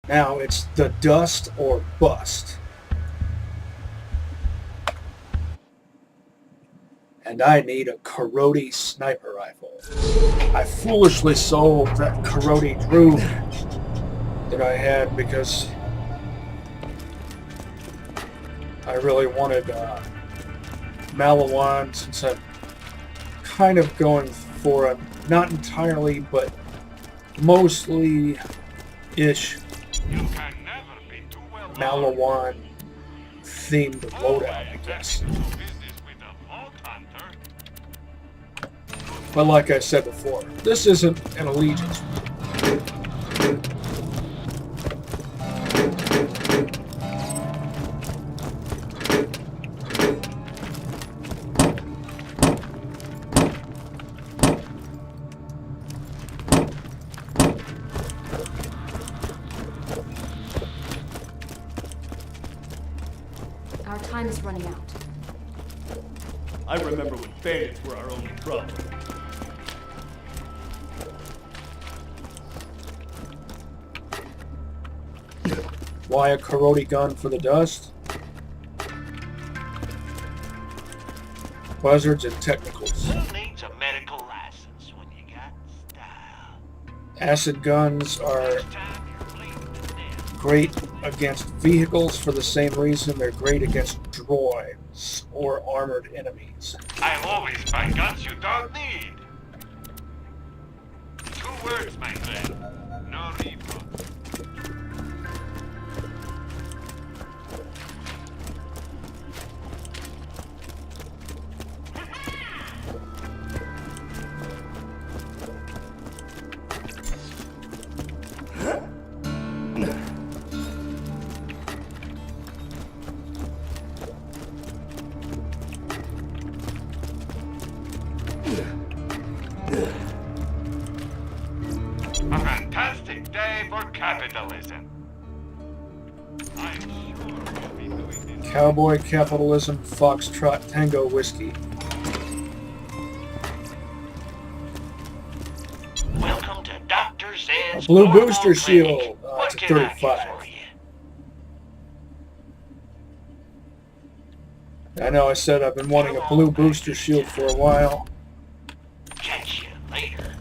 Now it's the dust or bust. And I need a Karate sniper rifle. I foolishly sold that Karate Drew that I had because I really wanted Malawan, since I'm kind of going for a, not entirely, but mostly-ish Malawan themed loadout, I guess. But like I said before, this isn't an allegiance. Our time is running out. I remember when bandits were our only trouble. Why a Karate gun for the dust? Buzzards and technicals. Who needs a medical license when you got style? Acid guns are Next time you're bleeding to death. great against vehicles for the same reason they're great against droids or armored enemies. I'll always find guns you don't need. 2 words, my friend. No repo. A fantastic day for capitalism. I'm sure we'll be doing this. Cowboy capitalism, foxtrot, tango whiskey. Welcome to Dr. Zed's Blue Normal booster Clinic. shield, What to can I do 35. for you? I know I said I've been wanting a blue booster shield for a while. Catch you later.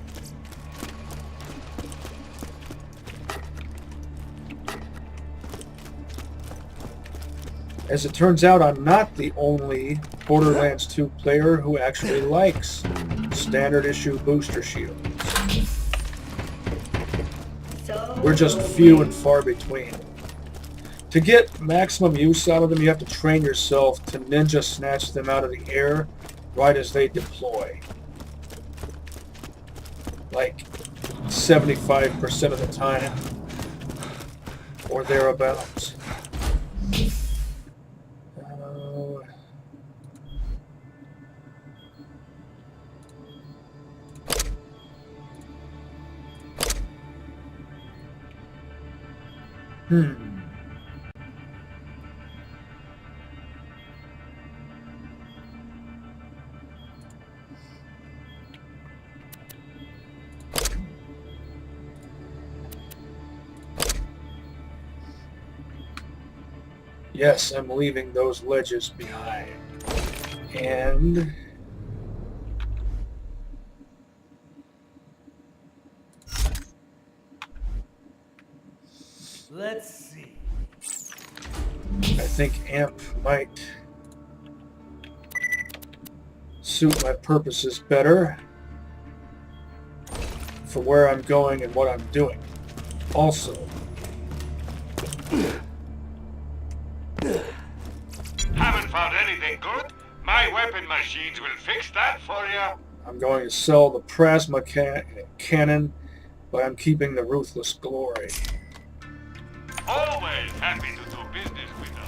As it turns out, I'm not the only Borderlands 2 player who actually likes standard issue booster shields. We're just few and far between. To get maximum use out of them, you have to train yourself to ninja snatch them out of the air right as they deploy. Like 75% of the time, or thereabouts. Yes, I'm leaving those ledges behind. And Let's see. I think amp might suit my purposes better for where I'm going and what I'm doing. Also, Haven't found anything good? My weapon machines will fix that for you. I'm going to sell the plasma cannon, but I'm keeping the ruthless glory. Always happy to do business with a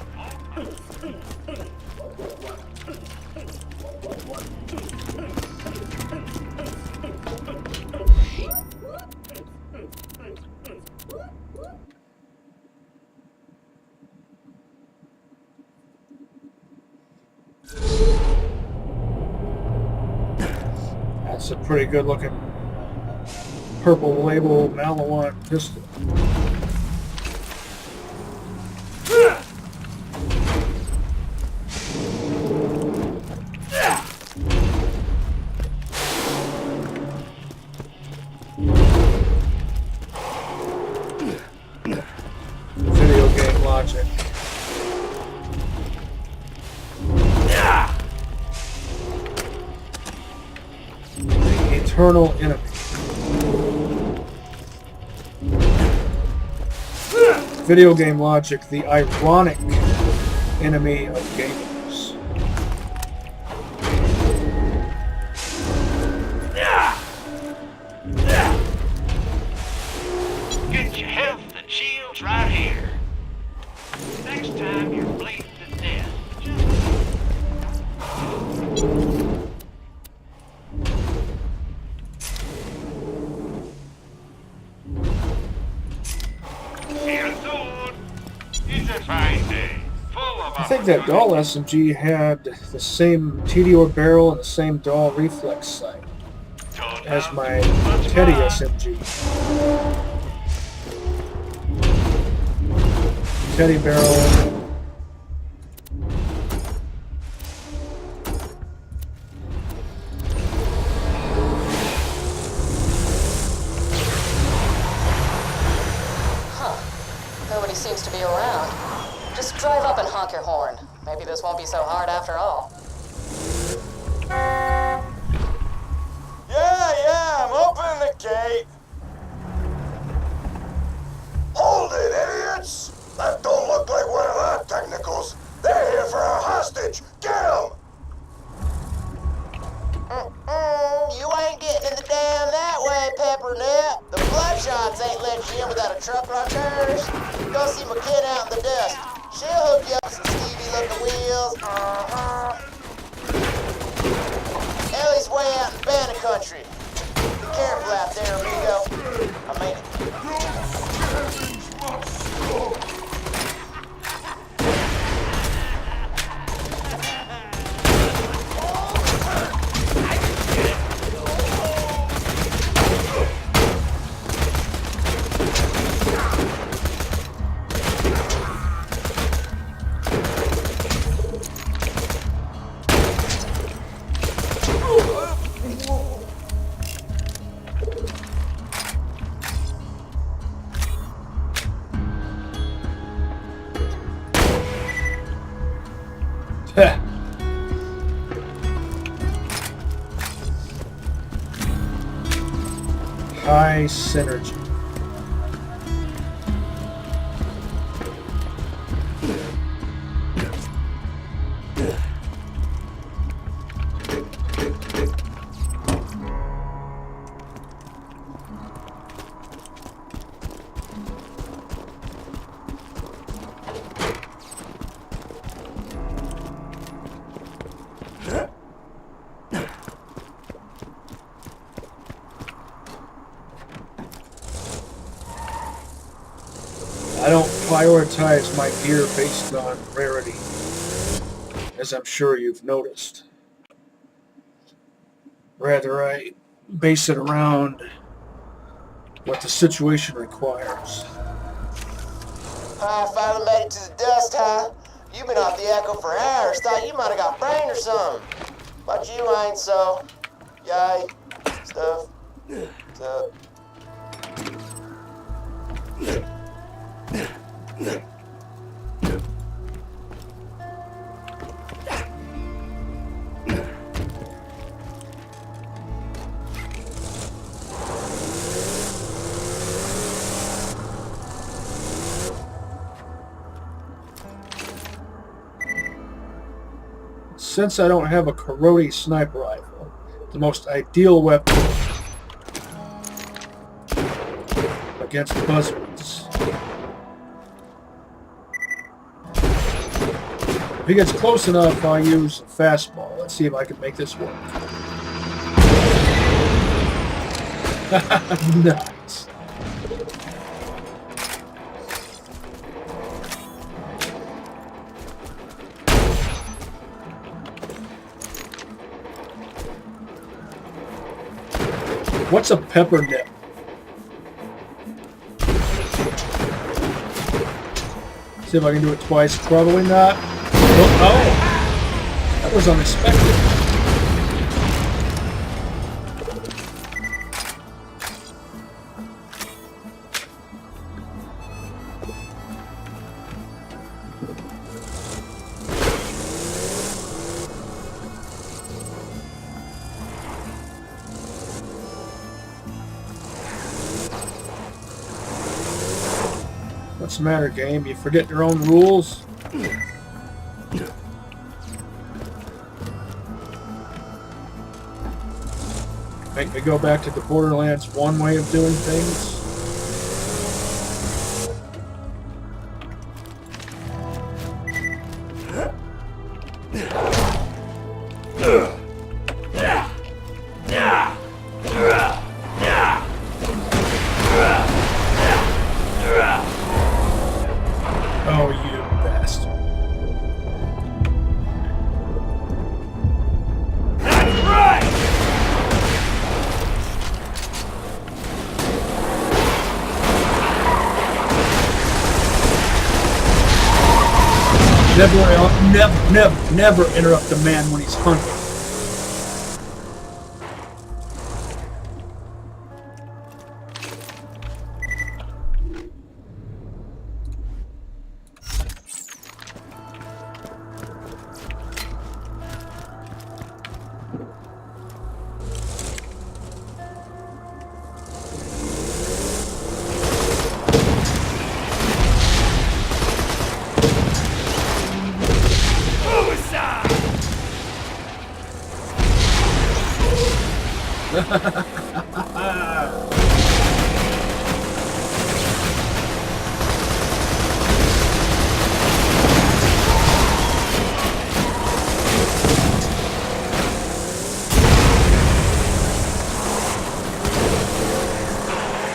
That's a pretty good looking purple label Malawan pistol. Video game logic. The eternal enemy. Video game logic, the ironic enemy of gamers. Get your health and shields right here. Next time you're bleeding to death, here soon. It's a fine day. Full of I think that Dahl SMG had the same TDR barrel and the same Dahl reflex sight as my Teddy SMG. Teddy barrel. Nobody seems to be around. Just drive up and honk your horn. Maybe this won't be so hard after all. Yeah, I'm opening the gate. Hold it, idiots! That don't look like one of our technicals. They're here for our hostage. Get them! You ain't getting in the dam that way, Peppernip. The Bloodshots ain't letting you in without a truck run first. Go see McKenna out in the dust. She'll hook you up with some Stevie-looking wheels. Ellie's way out in Banner Country. Be careful out there, amigo. I mean High synergy. I don't prioritize my gear based on rarity, as I'm sure you've noticed. Rather, I base it around what the situation requires. I finally made it to the dust, huh? You've been off the echo for hours. Thought you might have got brain or something. But you ain't, so... Yay. Stuff. Since I don't have a Karate sniper rifle, the most ideal weapon against buzzards. If he gets close enough, I'll use a fastball. Let's see if I can make this work. Nice. What's a pepper nip? See if I can do it twice. Probably not. Oh, that was unexpected. What's the matter, game? You forget your own rules? Make me go back to the Borderlands 1 way of doing things? Oh, you bastard. That's right! Never interrupt a man when he's hungry.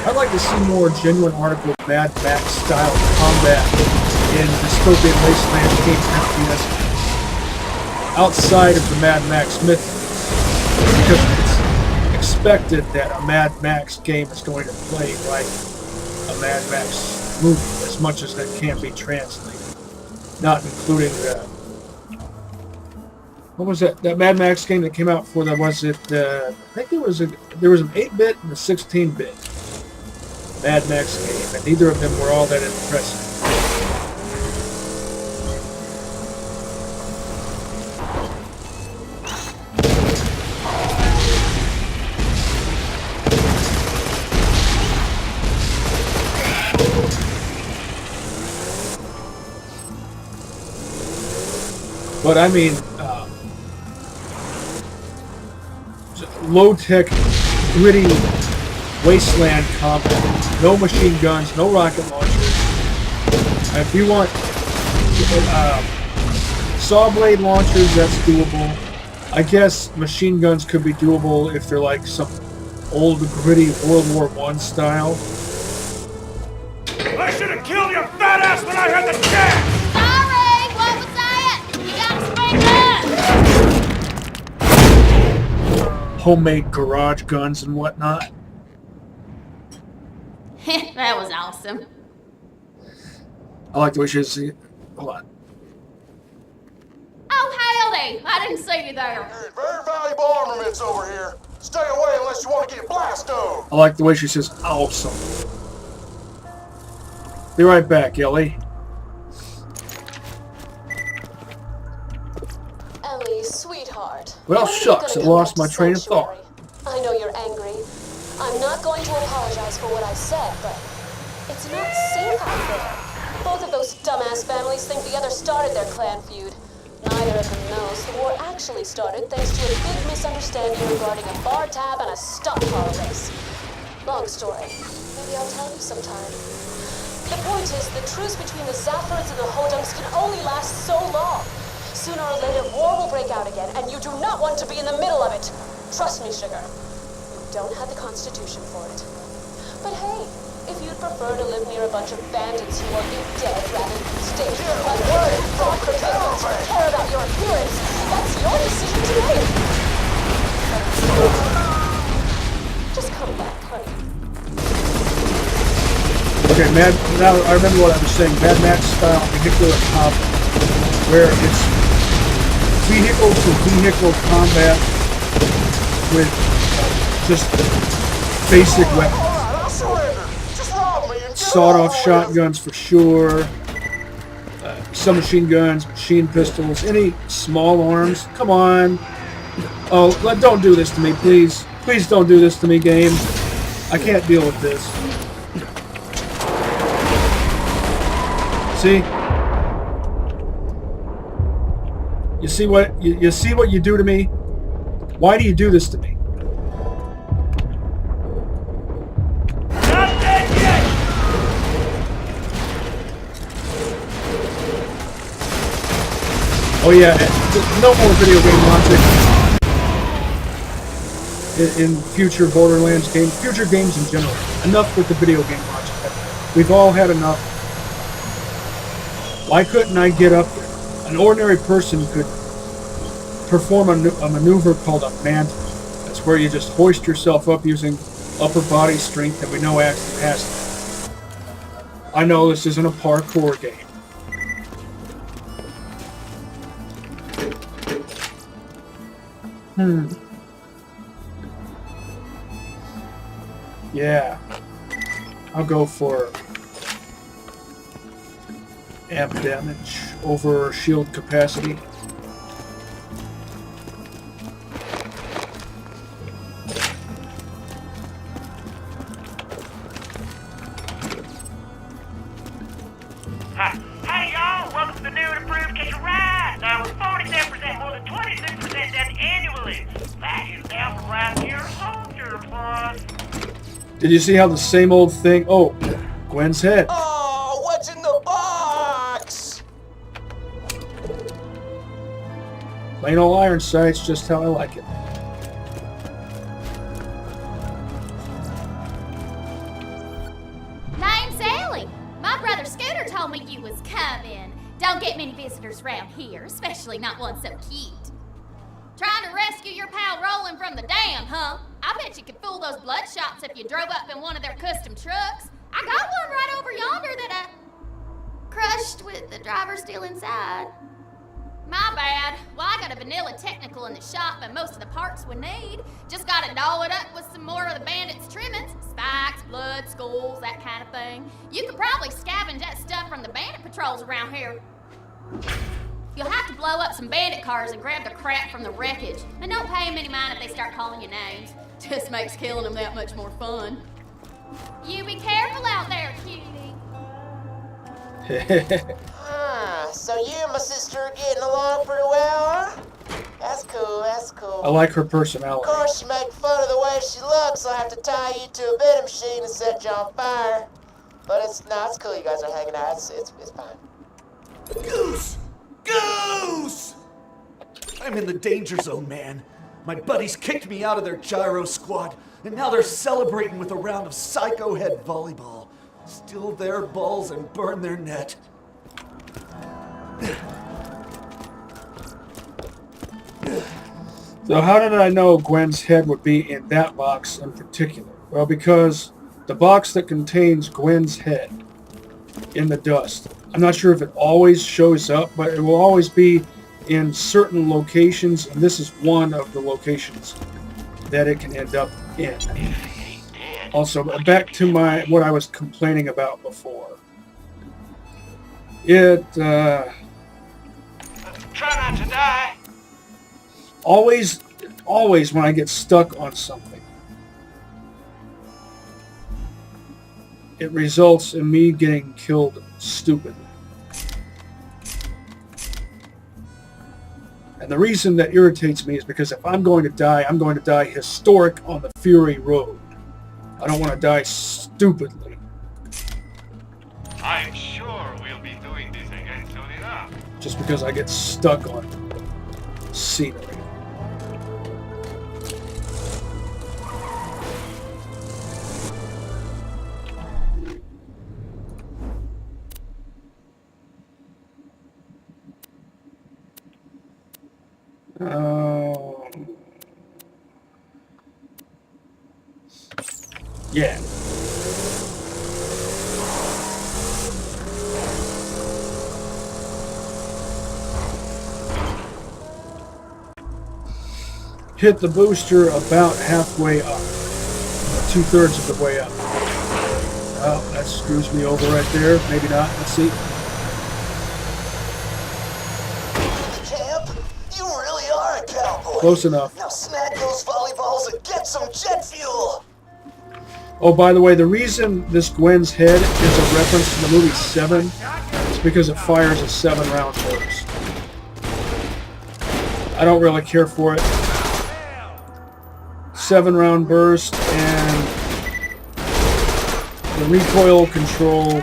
I'd like to see more genuine article Mad Max style combat in dystopian wasteland game FPS outside of the Mad Max myth, because it's expected that a Mad Max game is going to play like a Mad Max movie as much as that can be translated, not including the what was that Mad Max game that came out for the I think there was an 8-bit and a 16-bit Mad Max game, and neither of them were all that impressive. But I mean, low-tech, gritty wasteland combat. No machine guns, no rocket launchers. If you want saw blade launchers, that's doable. I guess machine guns could be doable if they're like some old, gritty World War I style. I should have killed your fat ass when I had the chance! Sorry! What was that? You gotta spring up! Homemade garage guns and whatnot. That was awesome. I like the way she see. Hold on. Oh, howdy! I didn't see you there. Hey, very valuable armaments over here. Stay away unless you want to get blasted. I like the way she says awesome. Be right back, Ellie. Ellie, sweetheart. Well, when are you shucks, gonna I come lost back my to train of thought. Sanctuary? I know you're angry. I'm not going to apologize for what I said, but it's not safe out there. Both of those dumbass families think the other started their clan feud. Neither of them knows the war actually started thanks to a big misunderstanding regarding a bar tab and a stock car race. Long story. Maybe I'll tell you sometime. The point is, the truce between the Zaffords and the Hodungs can only last so long. Sooner or later, war will break out again, and you do not want to be in the middle of it. Trust me, sugar. You don't have the constitution for it. But hey, if you'd prefer to live near a bunch of bandits who want you dead rather than stay here like worried from criminals who care about your appearance, that's your decision to make. Just come back, honey. Okay, now I remember what I was saying. Mad Max style vehicular combat, where it's vehicle-to-vehicle combat with just basic weapons. Alright, I'll surrender. Just rob me and get Sawed-off on. shotguns for sure. Submachine guns, machine pistols, any small arms. Come on. Oh, don't do this to me, please. Please don't do this to me, game. I can't deal with this. See? You see what you see what you do to me? Why do you do this to me? Not dead yet! Oh yeah, no more video game logic in future Borderlands games, future games in general. Enough with the video game logic. We've all had enough. Why couldn't I get up there? An ordinary person could perform a maneuver called a mantle. That's where you just hoist yourself up using upper body strength that we know Axton has. I know this isn't a parkour game. Yeah. I'll go for amp damage over shield capacity. Hey y'all, welcome to the new and improved Kick a Ride. Now with 47% more than 26% done annually. That is down from right here, soldier plus. Did you see how the same old thing? Oh, Gwen's head. Oh, what's in the box? Plain old iron sights, just how I like it. Name's Ellie. My brother Scooter told me you was coming. Don't get many visitors around here, especially not one so cute. Trying to rescue your pal Roland from the dam, huh? I bet you could fool those bloodshots if you drove up in one of their custom trucks. I got one right over yonder that I crushed with the driver still inside. My bad. Well, I got a vanilla technical in the shop and most of the parts we need. Just gotta doll it up with some more of the bandits' trimmings. Spikes, blood, skulls, that kind of thing. You could probably scavenge that stuff from the bandit patrols around here. You'll have to blow up some bandit cars and grab the crap from the wreckage. And don't pay them any mind if they start calling you names. Just makes killing them that much more fun. You be careful out there, cutie. So you and my sister are getting along pretty well, huh? That's cool, that's cool. I like her Of personality. course, you make fun of the way she looks, so I have to tie you to a vending machine and set you on fire. But it's cool, you guys are hanging out, it's fine. Goose! Goose! I'm in the danger zone, man. My buddies kicked me out of their gyro squad, and now they're celebrating with a round of psycho head volleyball. Steal their balls and burn their net. So how did I know Gwen's head would be in that box in particular? Well, because the box that contains Gwen's head in the dust, I'm not sure if it always shows up, but it will always be in certain locations, and this is one of the locations that it can end up in. Also, back to what I was complaining about before. Try not to die. Always when I get stuck on something, it results in me getting killed stupidly. And the reason that irritates me is because if I'm going to die, I'm going to die historic on the Fury Road. I don't want to die stupidly. I'm sure we'll be doing this again soon enough. Just because I get stuck on scenery. Yeah. Hit the booster about halfway up. 2/3 of the way up. Oh, that screws me over right there. Maybe not. Let's see. Camp, you really are a cowboy. Close enough. Now snag those volleyballs and get some jet fuel. Oh, by the way, the reason this Gwen's head is a reference to the movie 7 is because it fires a 7-round burst. I don't really care for it. 7-round burst and the recoil control,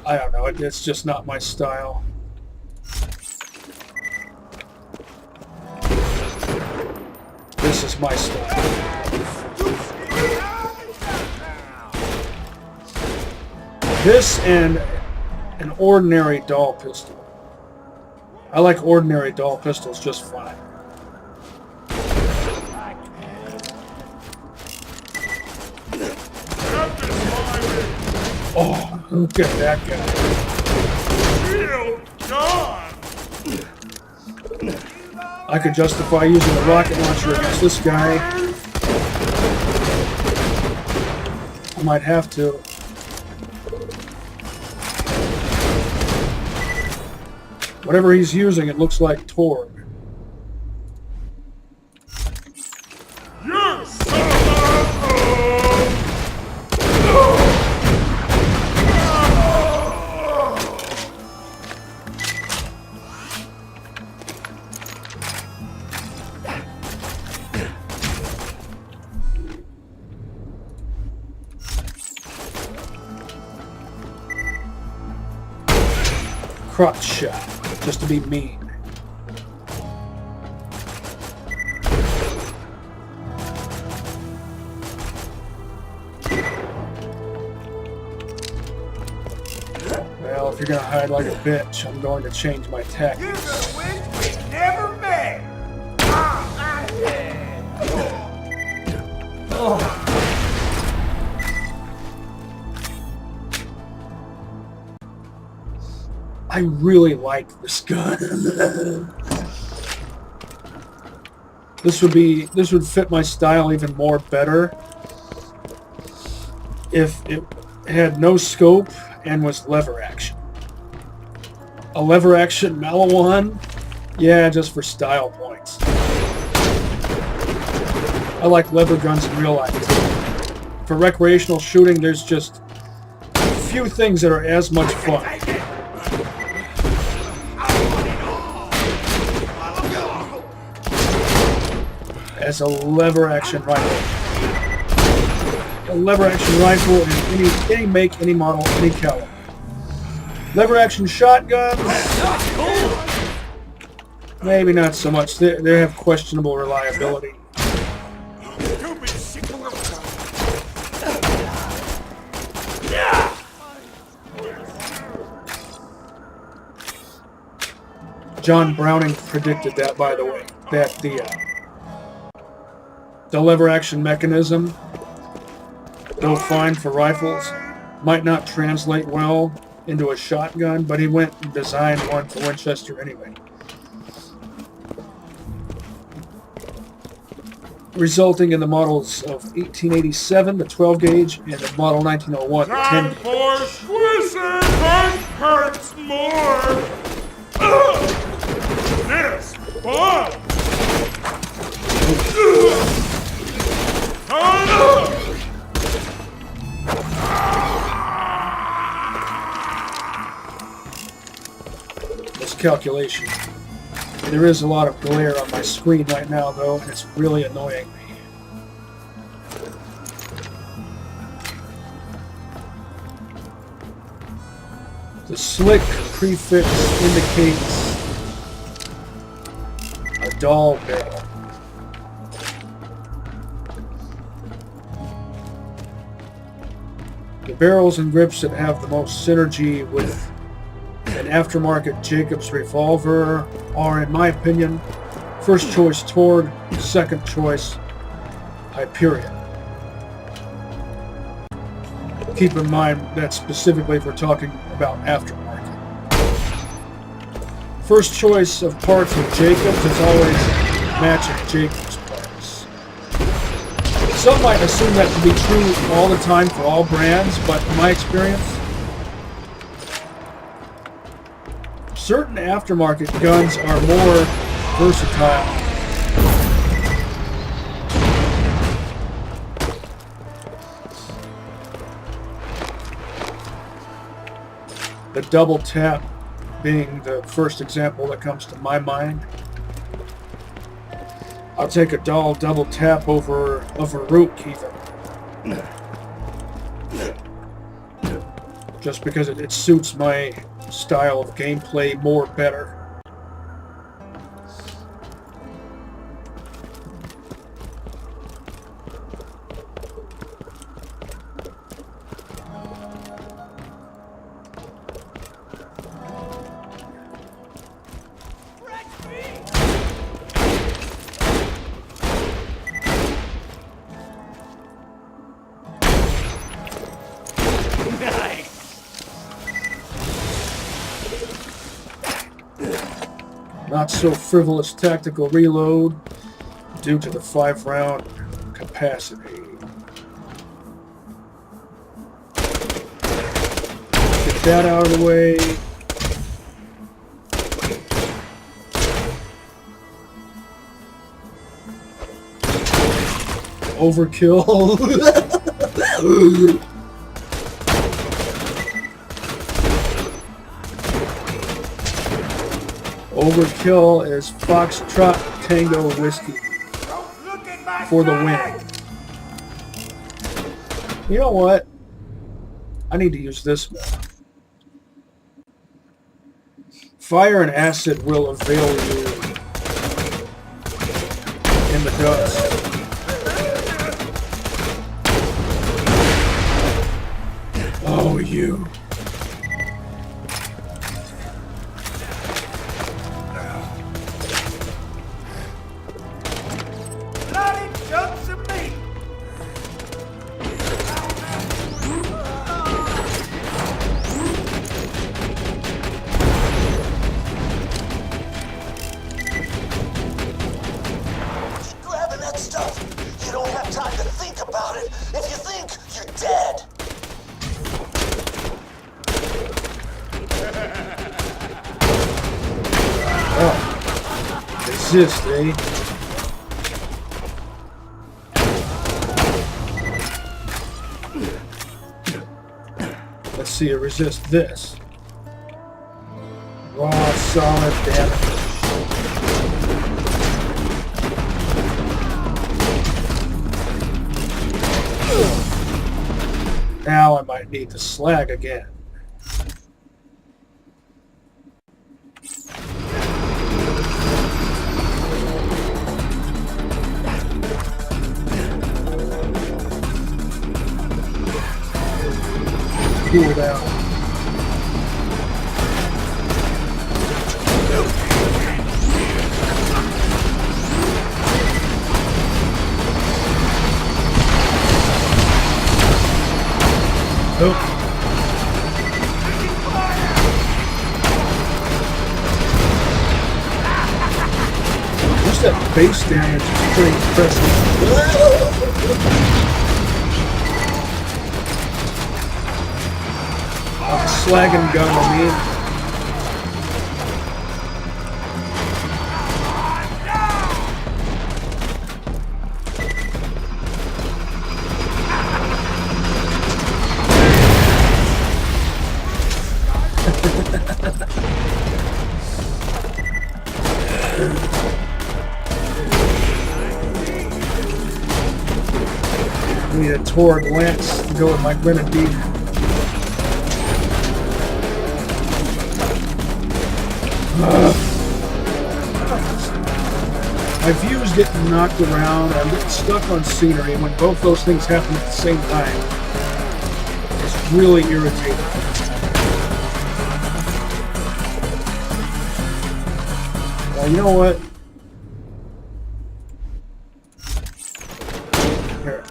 I don't know, it's just not my style. This is my style. This and an ordinary dull pistol. I like ordinary dull pistols just fine. Oh, look at that guy. I could justify using a rocket launcher against this guy. I might have to. Whatever he's using, it looks like Torg. Crotch shot, just to be mean. Well, if you're gonna hide like a bitch, I'm going to change my tactics. Never met. I really like this gun. This would fit my style even more better if it had no scope and was lever action. A lever action Malawan? Yeah, just for style points. I like lever guns in real life. For recreational shooting, there's just a few things that are as much fun as a lever action rifle. A lever action rifle in any make, any model, any caliber. Lever action shotguns, maybe not so much. They have questionable reliability. John Browning predicted that, by the way, that the lever action mechanism, though fine for rifles, might not translate well into a shotgun, but he went and designed one for Winchester anyway. Resulting in the models of 1887, the 12 gauge, and the model 1901, the 10 gauge. For squeezing one hurts more. This fun. Calculation. There is a lot of glare on my screen right now, though, and it's really annoying me. The slick prefix indicates a dull barrel. The barrels and grips that have the most synergy with an aftermarket Jacobs revolver are, in my opinion, first choice Torg, second choice Hyperion. Keep in mind that specifically if we're talking about aftermarket. First choice of parts with Jacobs is always matching Jacobs parts. Some might assume that to be true all the time for all brands, but in my experience, certain aftermarket guns are more versatile. The double tap being the first example that comes to my mind. I'll take a double tap over Rook even. Just because it suits my style of gameplay more better. Not so frivolous tactical reload due to the 5-round capacity. Get that out of the way. Overkill. Overkill is Foxtrot Tango Whiskey for the win. You know what? I need to use this one. Fire and acid will avail you in the dust. Oh, you. Resist, eh? Let's see you resist this. Raw, solid damage. Now I might need the slag again. Cool down. Nope. Just that base damage is pretty impressive. Slag and gun, I mean. I need a Torg Lance to go with my Grenadier. My view's getting knocked around, I'm getting stuck on scenery, and when both those things happen at the same time, it's really irritating. Well, you know what? Here.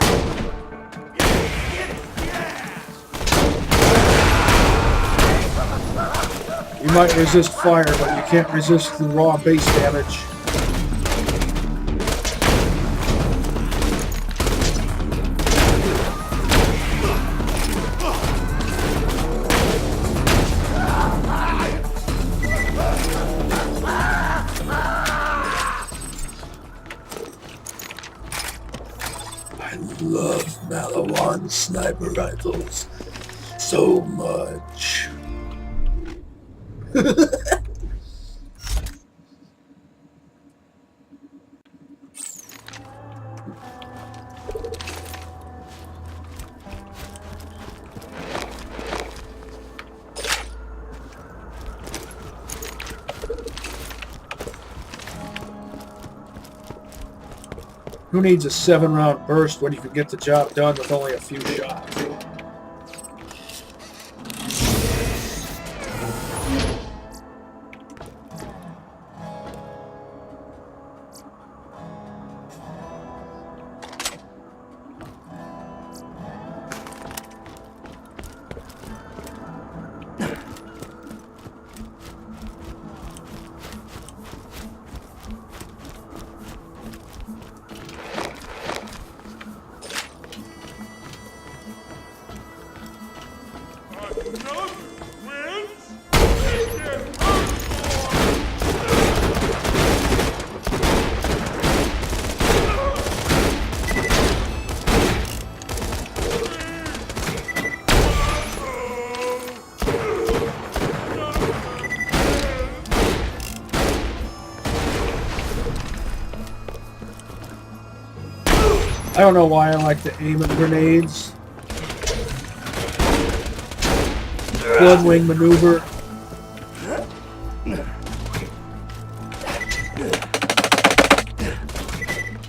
You might resist fire, but you can't resist the raw base damage. I love Malawan sniper rifles so much. Who needs a 7-round burst when you can get the job done with only a few shots? I don't know why I like to aim at grenades. Bloodwing maneuver.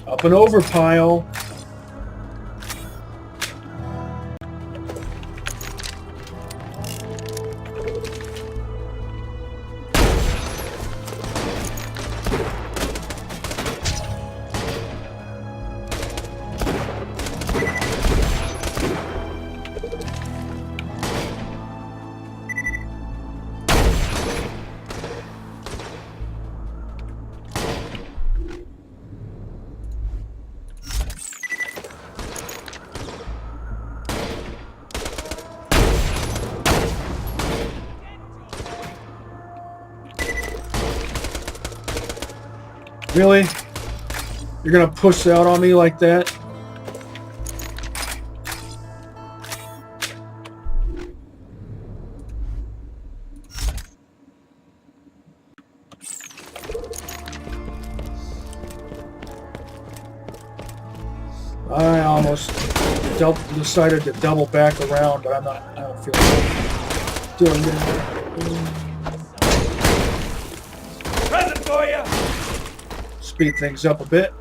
Up and over pile. Really? You're gonna push out on me like that? I almost decided to double back around, but I don't feel like doing that. Present for you! Speed things up a bit.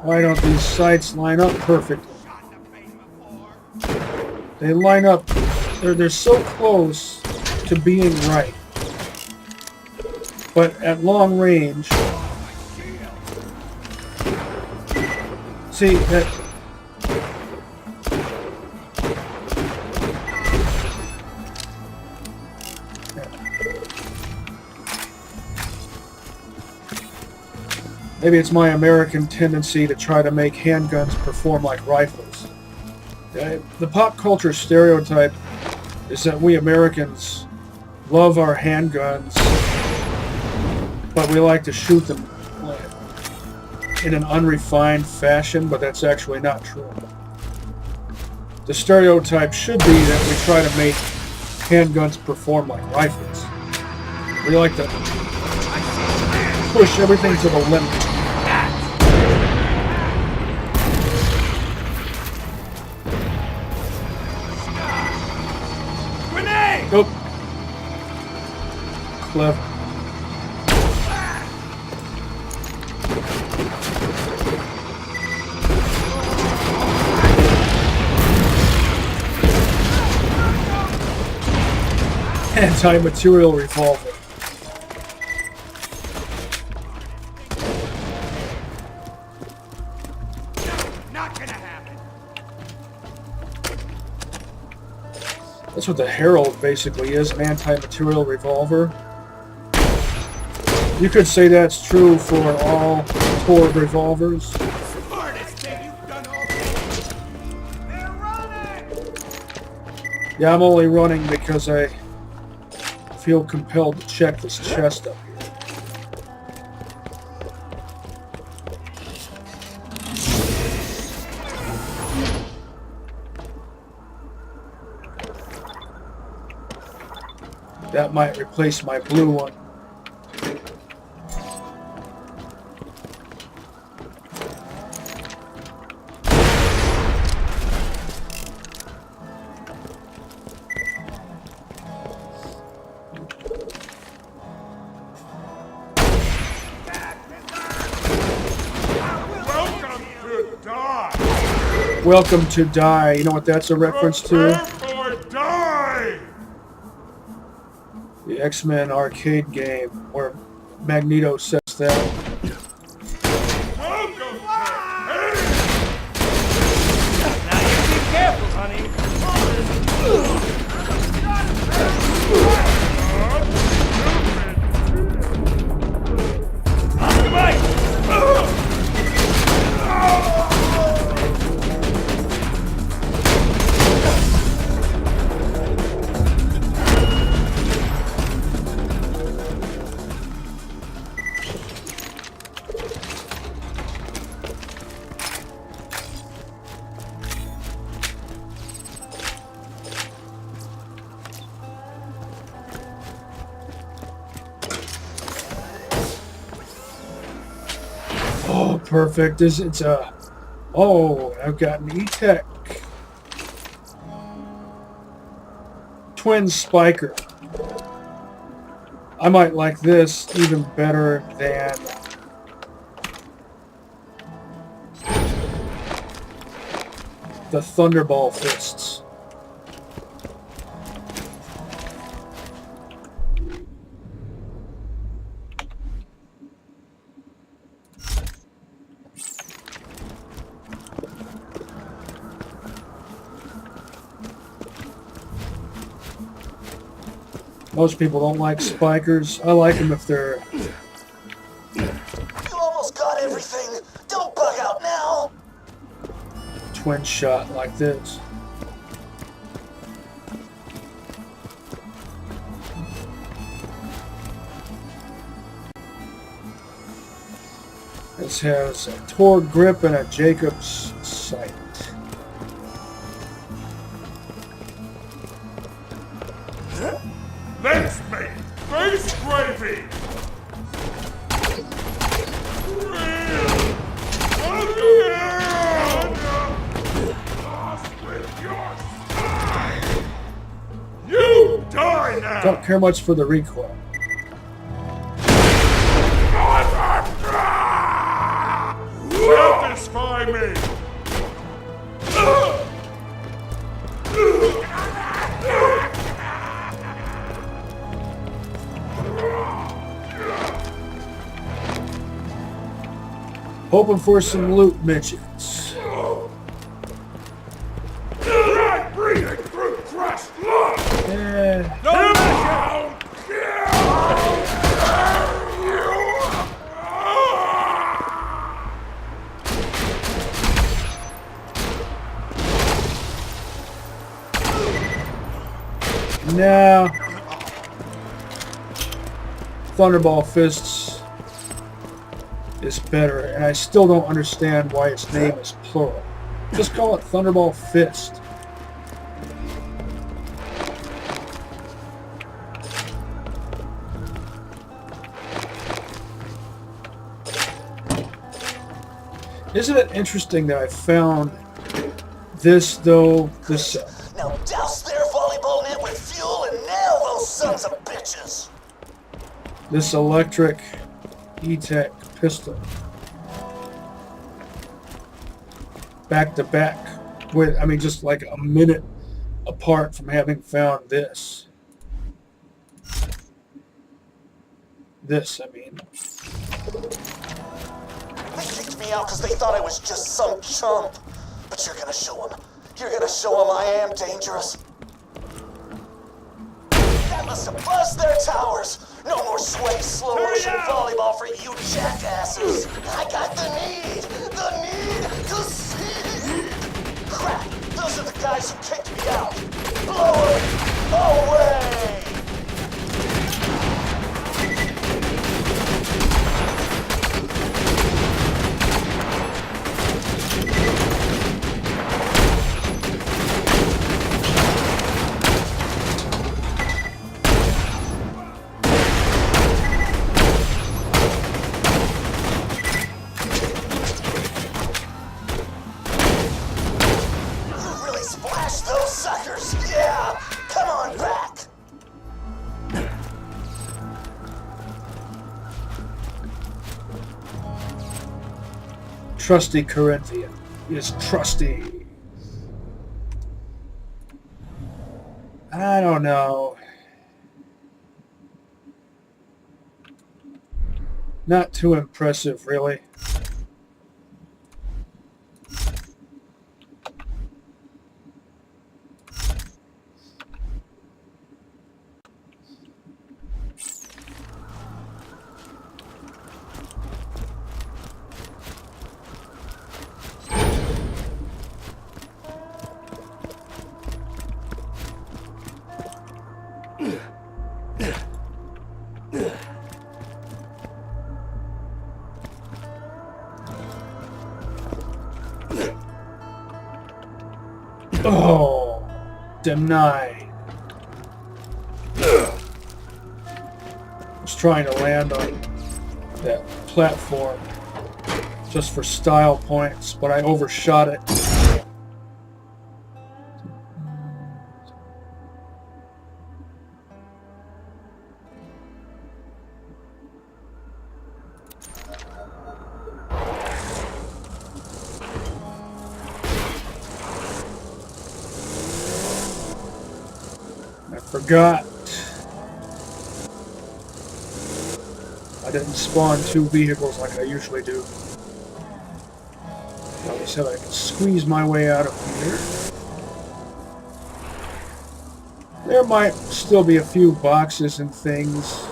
Why don't these sights line up perfectly? They line up, they're so close to being right. But at long range, see that maybe it's my American tendency to try to make handguns perform like rifles. The pop culture stereotype is that we Americans love our handguns, but we like to shoot them in an unrefined fashion, but that's actually not true. The stereotype should be that we try to make handguns perform like rifles. We like to push everything to the limit. Grenade! Nope. Clever. Anti-material revolver. Let's That's what the Herald basically is, an anti-material revolver. You could say that's true for all Tor revolvers. Yeah, I'm only running because I feel compelled to check this chest up here. That might replace my blue one. Welcome to Die. You know what that's a reference to? The X-Men arcade game where Magneto says that. Now you be careful, honey. Oh, perfect. It's a... Oh, I've got an E-Tech. Twin Spiker. I might like this even better than... the Thunderball Fists. Most people don't like spikers. I like them if they're... You almost got everything. Don't bug out now. twin shot like this. This has a Tor grip and a Jacob's sight. Let's make face gravy! You die now! Don't care much for the recoil. Satisfy me! Hoping for some loot midgets. Blood breathing through crushed love! Yeah. Now, Thunderball Fists is better, and I still don't understand why its name is plural. Just call it Thunderball Fist. Isn't it interesting that I found this, though, this... Now douse their volleyball net with fuel and nail those sons of bitches! this electric E-Tech pistol. Back to back with, I mean, just like a minute apart from having found this. This, I mean. They kicked me out because they thought I was just some chump. But you're gonna show them. You're gonna show them I am dangerous. Must have buzzed their towers. No more sweaty slow motion volleyball for you jackasses. I got the need to see. Crap, those are the guys who kicked me out. Blow it away. Trusty Corinthian is trusty. I don't know. Not too impressive, really. Oh, denied. I was trying to land on that platform just for style points, but I overshot it. Forgot. I didn't spawn two vehicles like I usually do. I said I can squeeze my way out of here. There might still be a few boxes and things.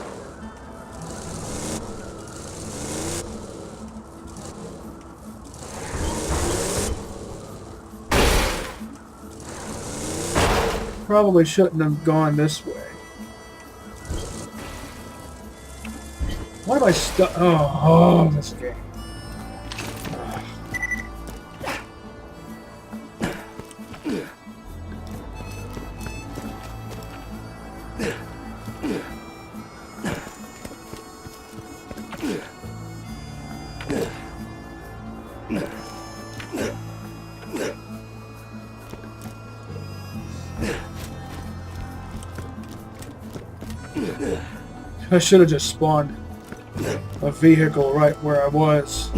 Probably shouldn't have gone this way. Why am I stuck? Oh, this game. I should have just spawned a vehicle right where I was.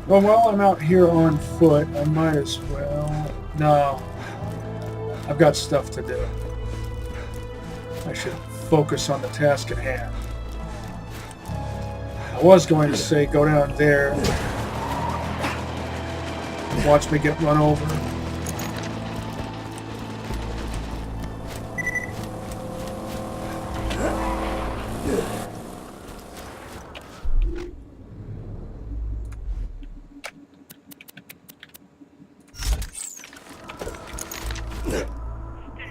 Well, while I'm out here on foot, I might as well... No. I've got stuff to do. I should focus on the task at hand. I was going to say go down there and watch me get run over.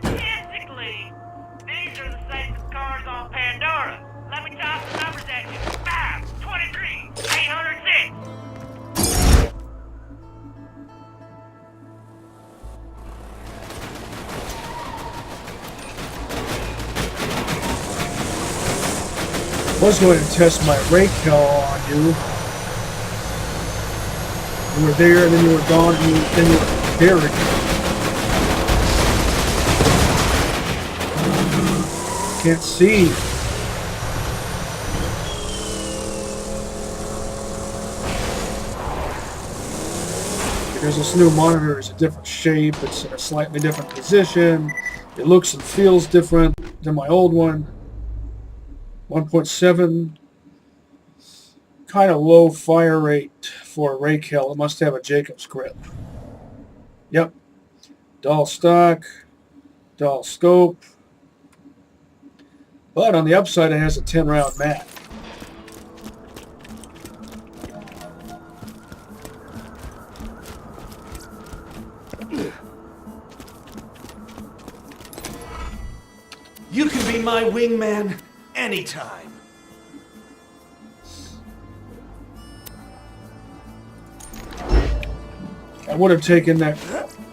Statistically, these are the safest cars on Pandora. Let me toss the numbers at you. 5, 23, 806. I was going to test my rake hell on you. You were there, and then you were gone, and then you were there again. Can't see. Because this new monitor is a different shape, it's in a slightly different position, it looks and feels different than my old one. 1.7. kind of low fire rate for a ray kill. It must have a Jacob's grip. Yep. Dull stock, dull scope. But on the upside, it has a 10-round mag. You can be my wingman anytime. I would have taken that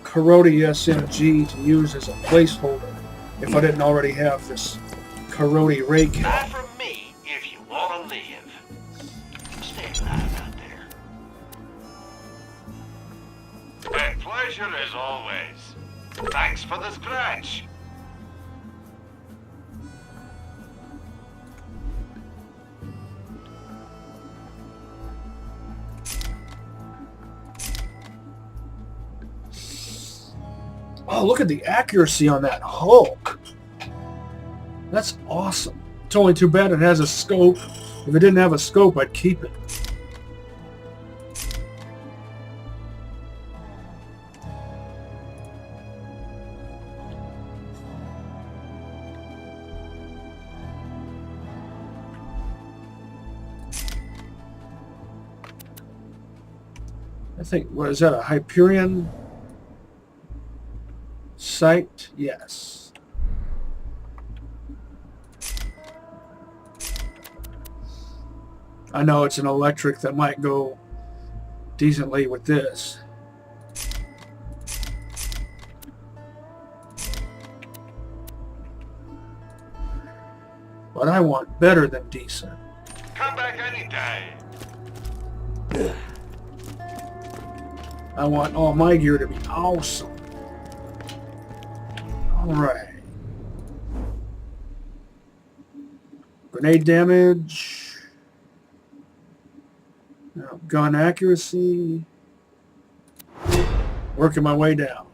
Karoti SMG to use as a placeholder if I didn't already have this Karoti ray kill. Not from me if you want to live. Stay alive out there. A pleasure as always. Thanks for the scratch. Oh, look at the accuracy on that Hulk. That's awesome. It's only too bad it has a scope. If it didn't have a scope, I'd keep it. I think, what is that, a Hyperion sight? Yes. I know it's an electric that might go decently with this. But I want better than decent. Come back any day. I want all my gear to be awesome. Alright. Grenade damage. Now, gun accuracy. Working my way down.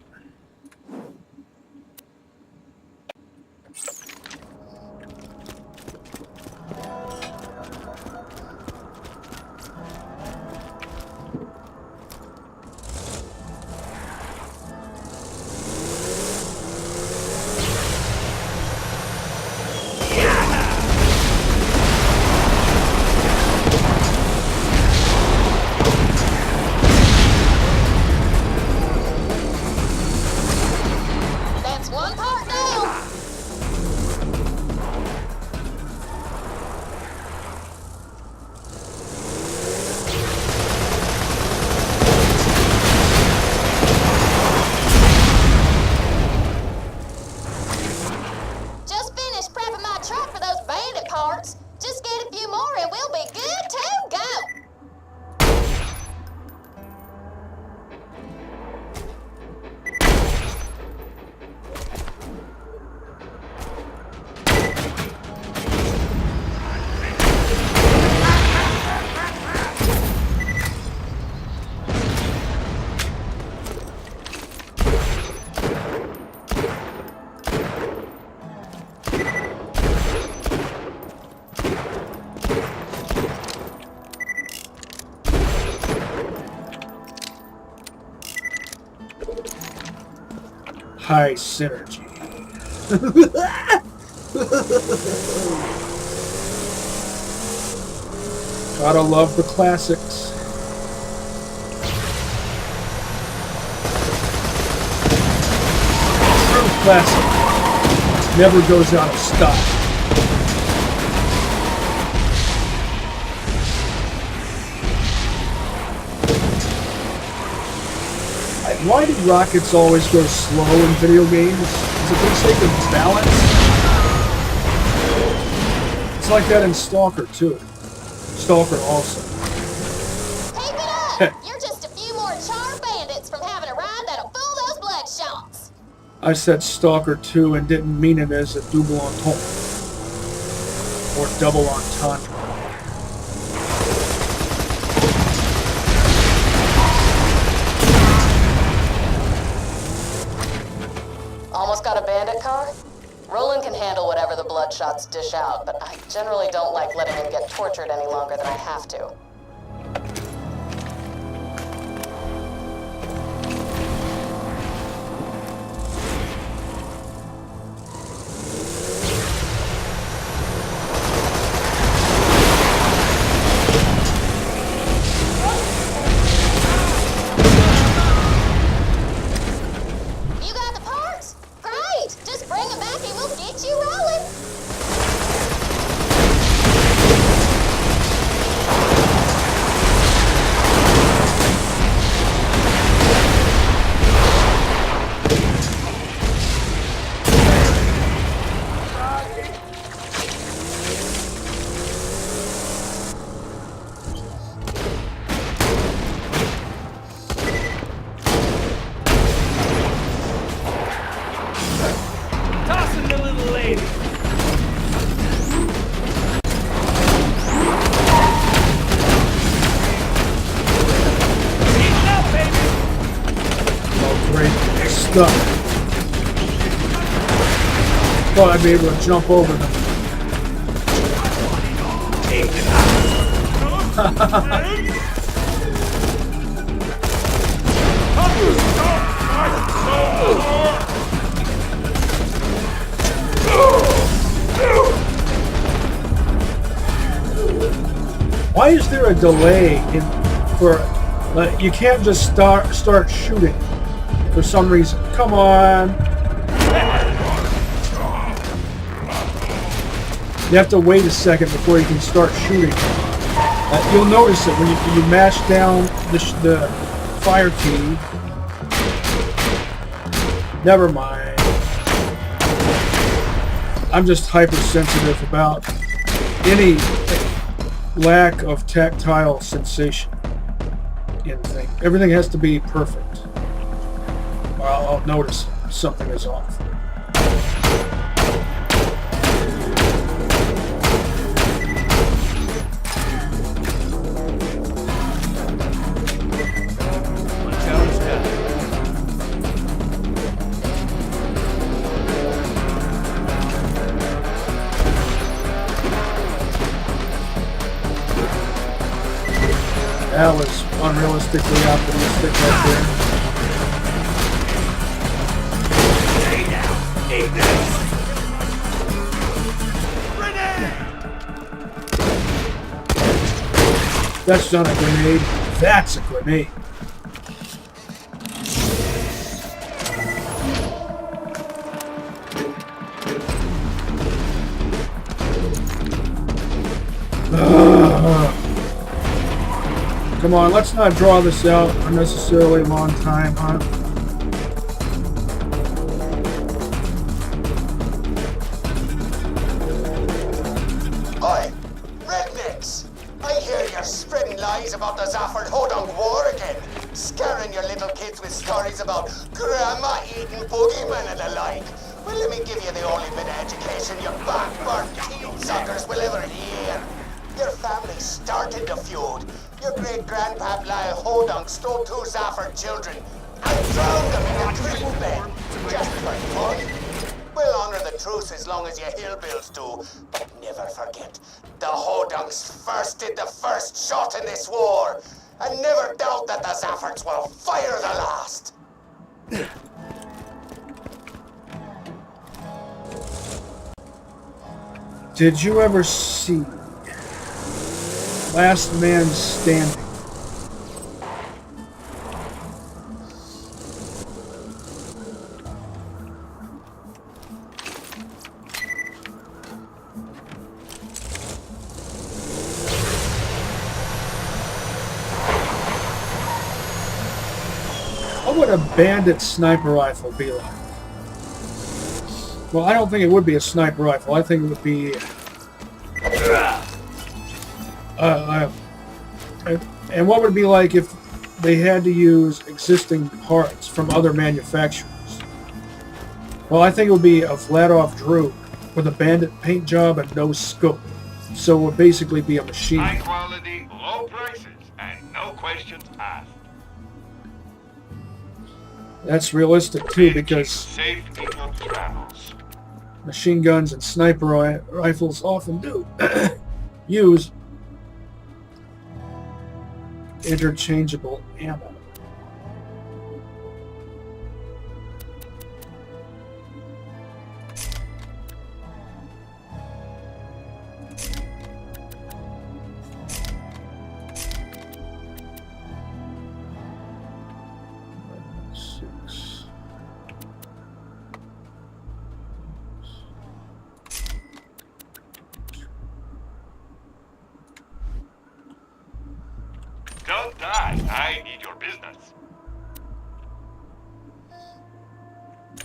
High synergy. Gotta love the classics. True classic. Never goes out of style. Why do rockets always go slow in video games? Is it for the sake of balance? It's like that in Stalker, too. Stalker also. Keep it up! You're just a few more charred bandits from having a ride that'll fool those bloodshots. I said Stalker 2 and didn't mean it as a double entendre. Or double entendre. Almost got a bandit car? Roland can handle whatever the bloodshots dish out, but I generally don't like letting him get tortured any longer than I have to. stuck. Thought I'd be able to jump over them. Why is there a delay for? You can't just start shooting for some reason. Come on. You have to wait a second before you can start shooting. You'll notice it when you mash down the fire key. Never mind. I'm just hypersensitive about any lack of tactile sensation in things. Everything has to be perfect. I'll notice something is off. That was unrealistically optimistic right there. That's not a grenade. That's a grenade. Come on, let's not draw this out unnecessarily long time, huh? Oi, rednecks! I hear you're spreading lies about the Zafford Hodong War again, scaring your little kids with stories about grandma eating boogeymen and the like. Well, let me give you the only bit of education you backburnt teen suckers will ever hear. Your family started the feud. Your great-grandpap Lyle Hodong stole 2 Zafford children and drowned them in a creek bed, just for fun. We'll honor the truce as long as you hillbills do, but never forget, the Hodongs first did the first shot in this war, and never doubt that the Zaffords will fire the last. Did you ever see Last Man Standing? What would a bandit sniper rifle be like? Well, I don't think it would be a sniper rifle. I think it would be and what would it be like if they had to use existing parts from other manufacturers? Well, I think it would be a flat-off Drew with a bandit paint job and no scope. So it would basically be a machine. High quality, low prices, and no questions asked. That's realistic too, because Safe equal travels. machine guns and sniper rifles often do use interchangeable ammo. Don't die. I need your business.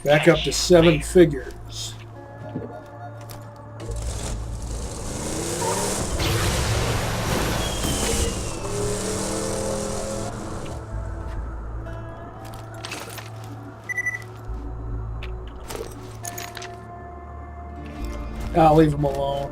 Back up to 7 figures. I'll leave them alone.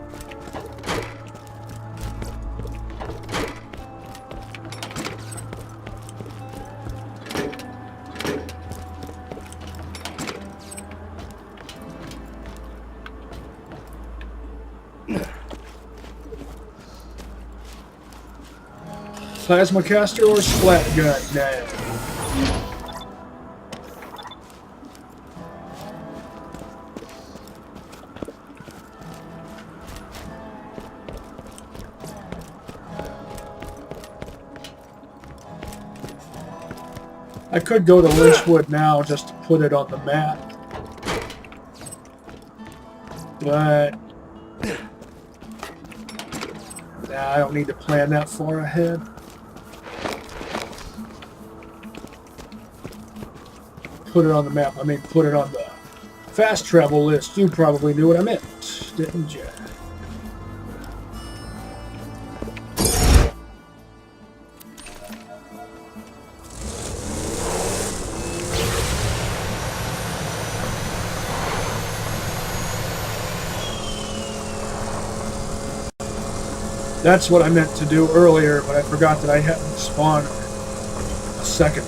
Plasma caster or splat gun? Nah. I could go to Lynchwood now just to put it on the map. But nah, I don't need to plan that far ahead. Put it on the map. I mean, put it on the fast travel list. You probably knew what I meant, didn't you? That's what I meant to do earlier, but I forgot that I hadn't spawned a second.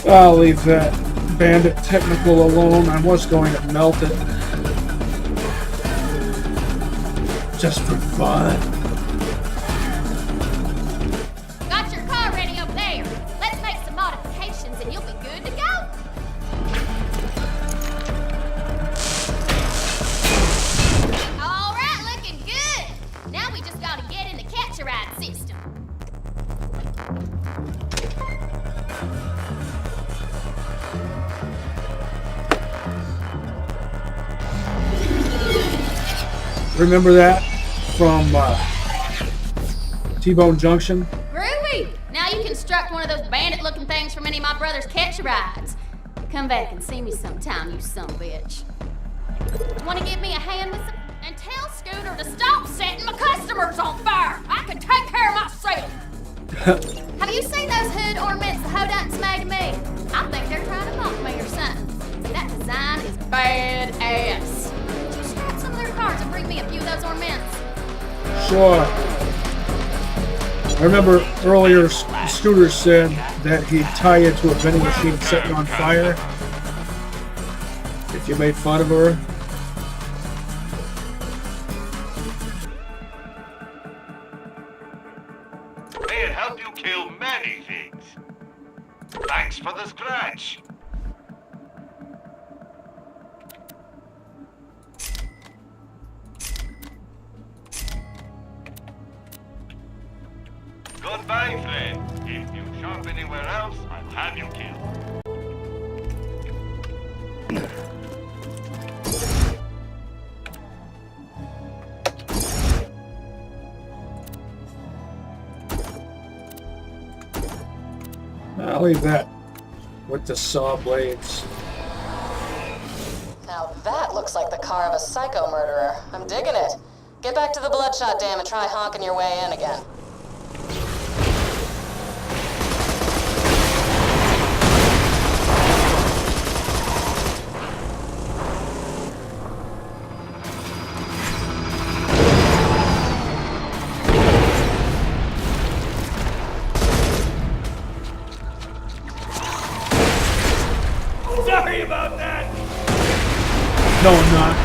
I'll leave that bandit technical alone. I was going to melt it. Just for fun. Got your car ready over there. Let's make some modifications and you'll be good to go. All right, looking good. Now we just gotta get in the catch-a-ride system. Remember that from T-Bone Junction? Groovy! Now you construct one of those bandit-looking things from any of my brother's catch-a-rides. Come back and see me sometime, you son of a bitch. Want to give me a hand with some... And tell Scooter to stop setting my customers on fire! I can take care of myself! Have you seen those hood ornaments the Hodunts made me? I think they're trying to mock me or something. That design is badass. Scrap some of their cars and bring me a few of those ornaments. Sure. I remember earlier Scooter said that he'd tie you to a vending machine and set you on fire if you made fun of her. May it help you kill many things. Thanks for the scratch. Goodbye, friend. If you shop anywhere else, I'll have you killed. I'll leave that with the saw blades. Now that looks like the car of a psycho murderer. I'm digging it. Get back to the Bloodshot Dam and try honking your way in again. Sorry about that! No, I'm not.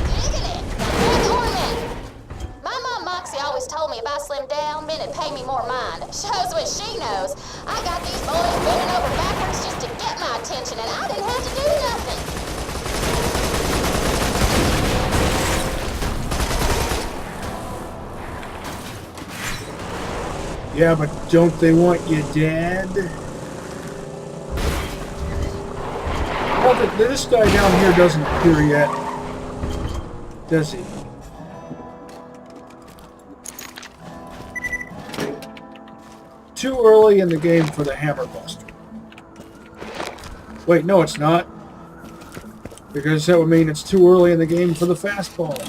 Digging it! Good ornament! My mom Moxie always told me if I slimmed down, men would pay me more mind. Shows what she knows. I got these boys bending over backwards just to get my attention, and I didn't have to do nothing. Yeah, but don't they want you dead? Oh, this guy down here doesn't appear yet, does he? too early in the game for the Hammer Buster. Wait, no, it's not. Because that would mean it's too early in the game for the fastball.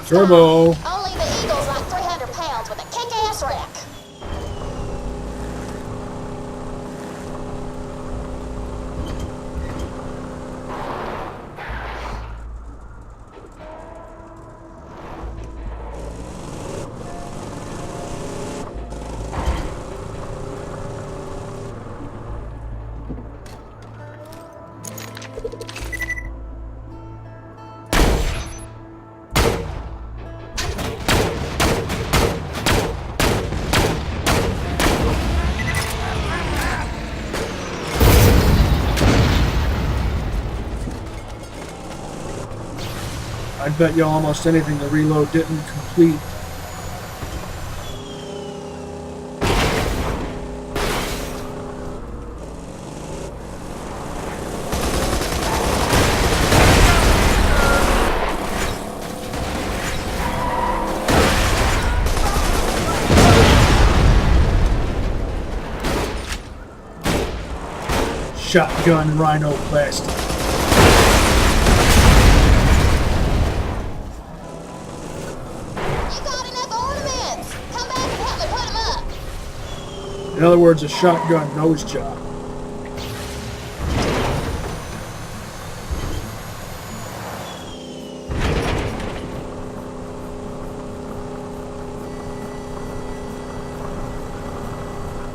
Turbo. Only the Eagle's like 300 pounds with a kick-ass wreck. I'd bet you almost anything the reload didn't complete. Shotgun rhinoplasty. In other words, a shotgun nose job.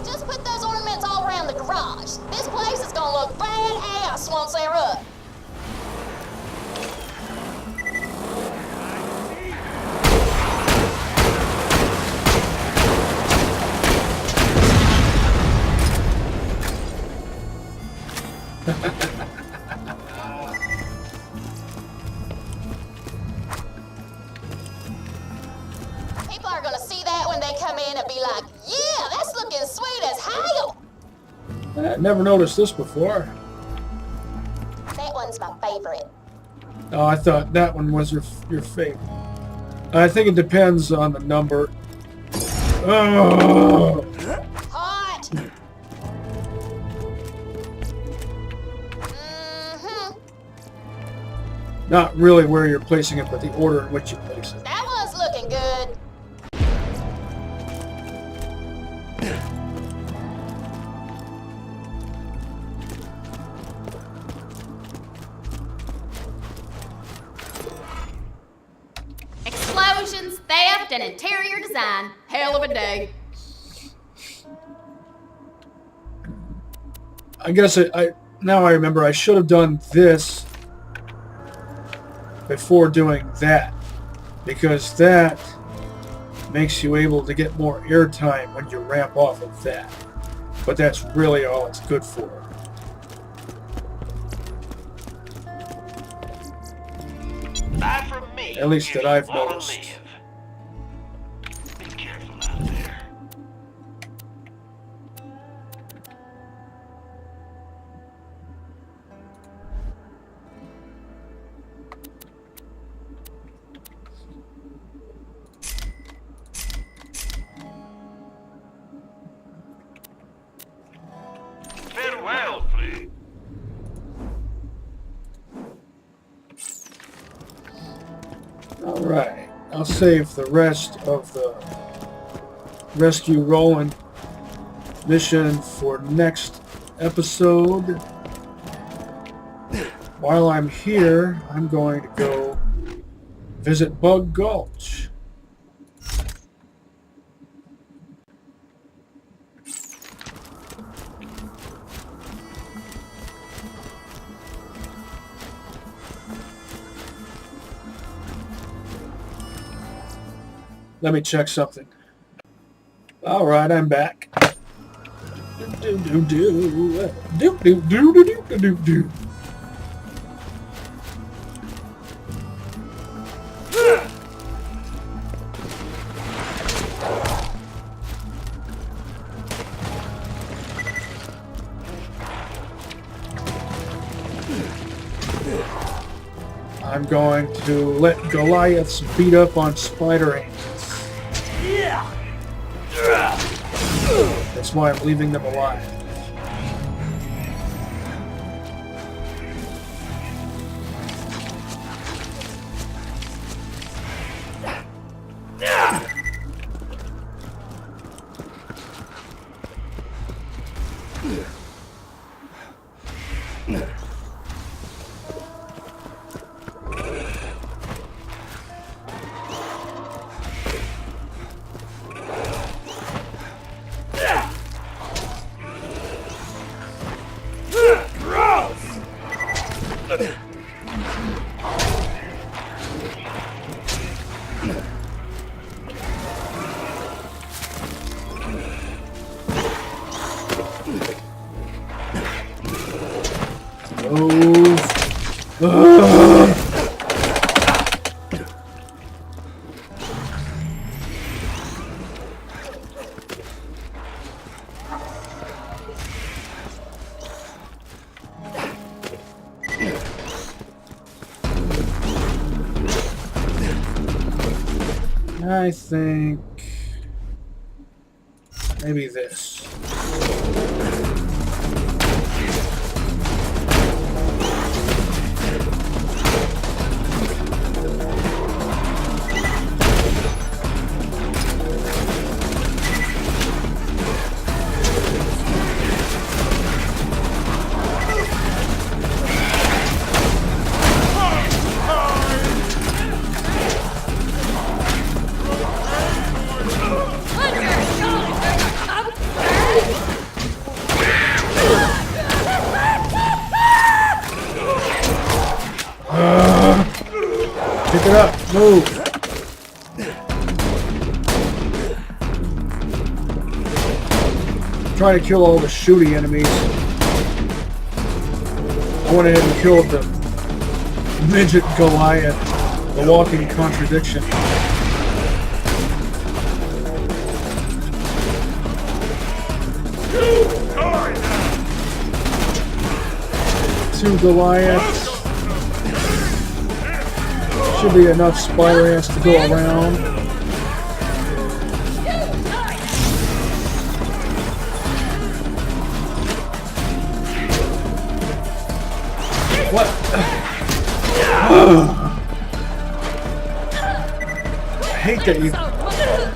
Just put those ornaments all around the garage. This place is gonna look badass once they're up. People are gonna see that when they come in and be like, yeah, that's looking sweet as hell. I never noticed this before. That one's my favorite. Oh, I thought that one was your favorite. I think it depends on the number. Oh. Hot. Not really where you're placing it, but the order in which you place it. That one's looking good. Explosions, theft, and interior design. Hell of a day. I guess now I remember I should have done this before doing that, because that makes you able to get more airtime when you ramp off of that. But that's really all it's good for. Bye from me. At least if that you I've wanna noticed. live. Be careful out there. Farewell, friend. I'll save the rest of the rescue Roland mission for next episode. While I'm here, I'm going to go visit Bug Gulch. Let me check something. Alright, I'm back. I'm going to let Goliaths beat up on spider ants. That's why I'm leaving them alive. I think maybe this. Pick it up, move. Try to kill all the shooty enemies. I went ahead and killed the midget Goliath, the walking contradiction. Two Goliaths. Should be enough spider ants to go around. What? I hate that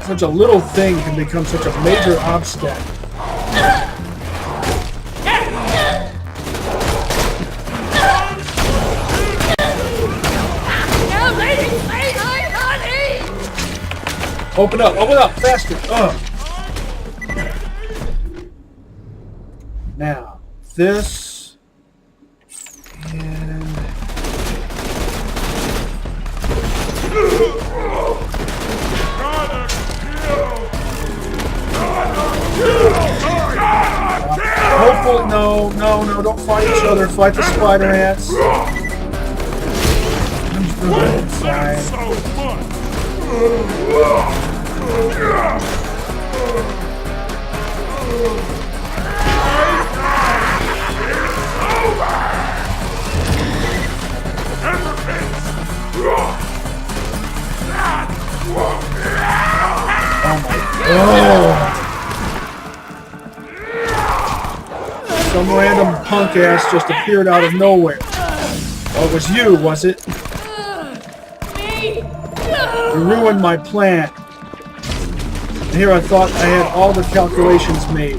such a little thing can become such a major obstacle. Open up, faster! Ugh. Now, this and hopefully, no, don't fight each other. Fight the spider ants. Fine. Some random punk ass just appeared out of nowhere. Oh, it was you, was it? Me? You ruined my plan. And here I thought I had all the calculations made.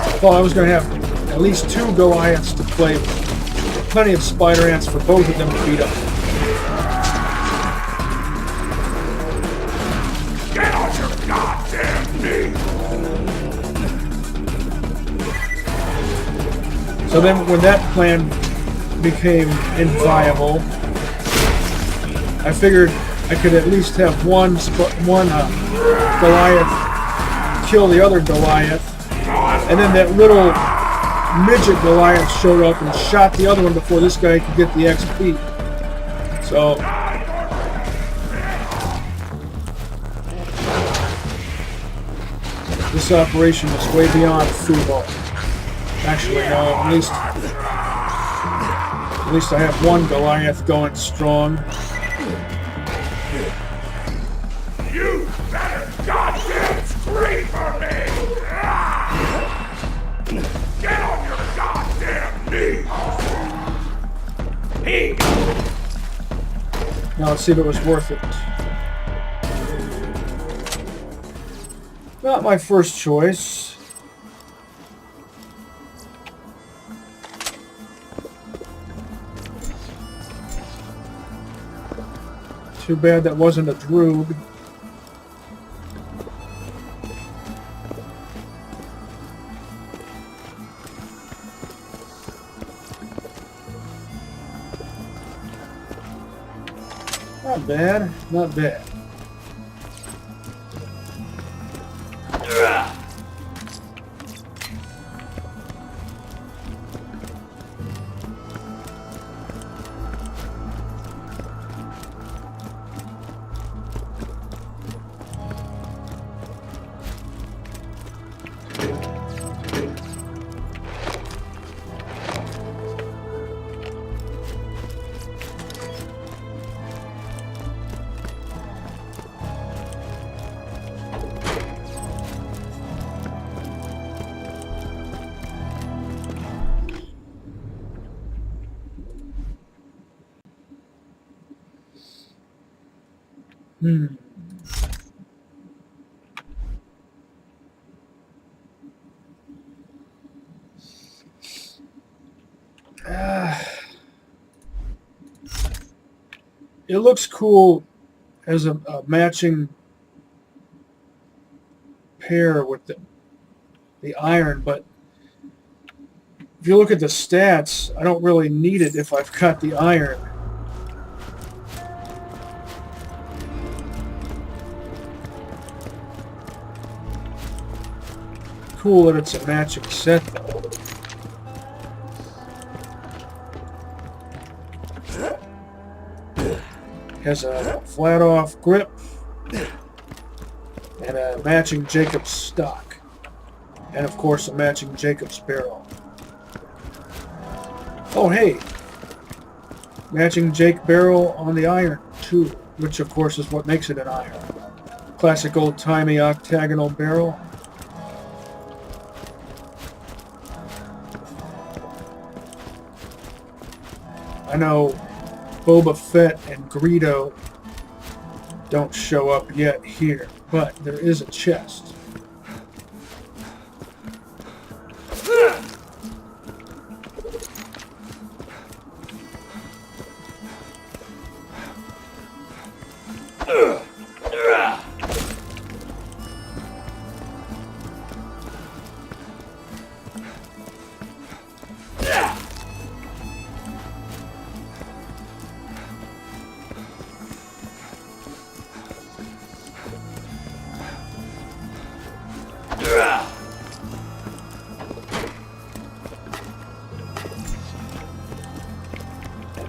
I thought I was going to have at least 2 Goliaths to play with. Plenty of spider ants for both of them to beat up. Get on your goddamn knees! So then when that plan became inviable, I figured I could at least have one Goliath kill the other Goliath, and then that little midget Goliath showed up and shot the other one before this guy could get the XP. So this operation is way beyond football. Actually, no, at least I have one Goliath going strong. You better goddamn scream for me! Get on your goddamn knees! He. Now let's see if it was worth it. Not my first choice. Too bad that wasn't a Droog. Not bad, not bad. It looks cool as a matching pair with the iron, but if you look at the stats, I don't really need it if I've got the iron. Cool that it's a matching set, though. Has a flat-off grip and a matching Jacobs stock, and of course a matching Jacobs barrel. Oh hey, matching Jake barrel on the iron too, which of course is what makes it an iron. Classic old-timey octagonal barrel. I know Boba Fett and Greedo don't show up yet here, but there is a chest.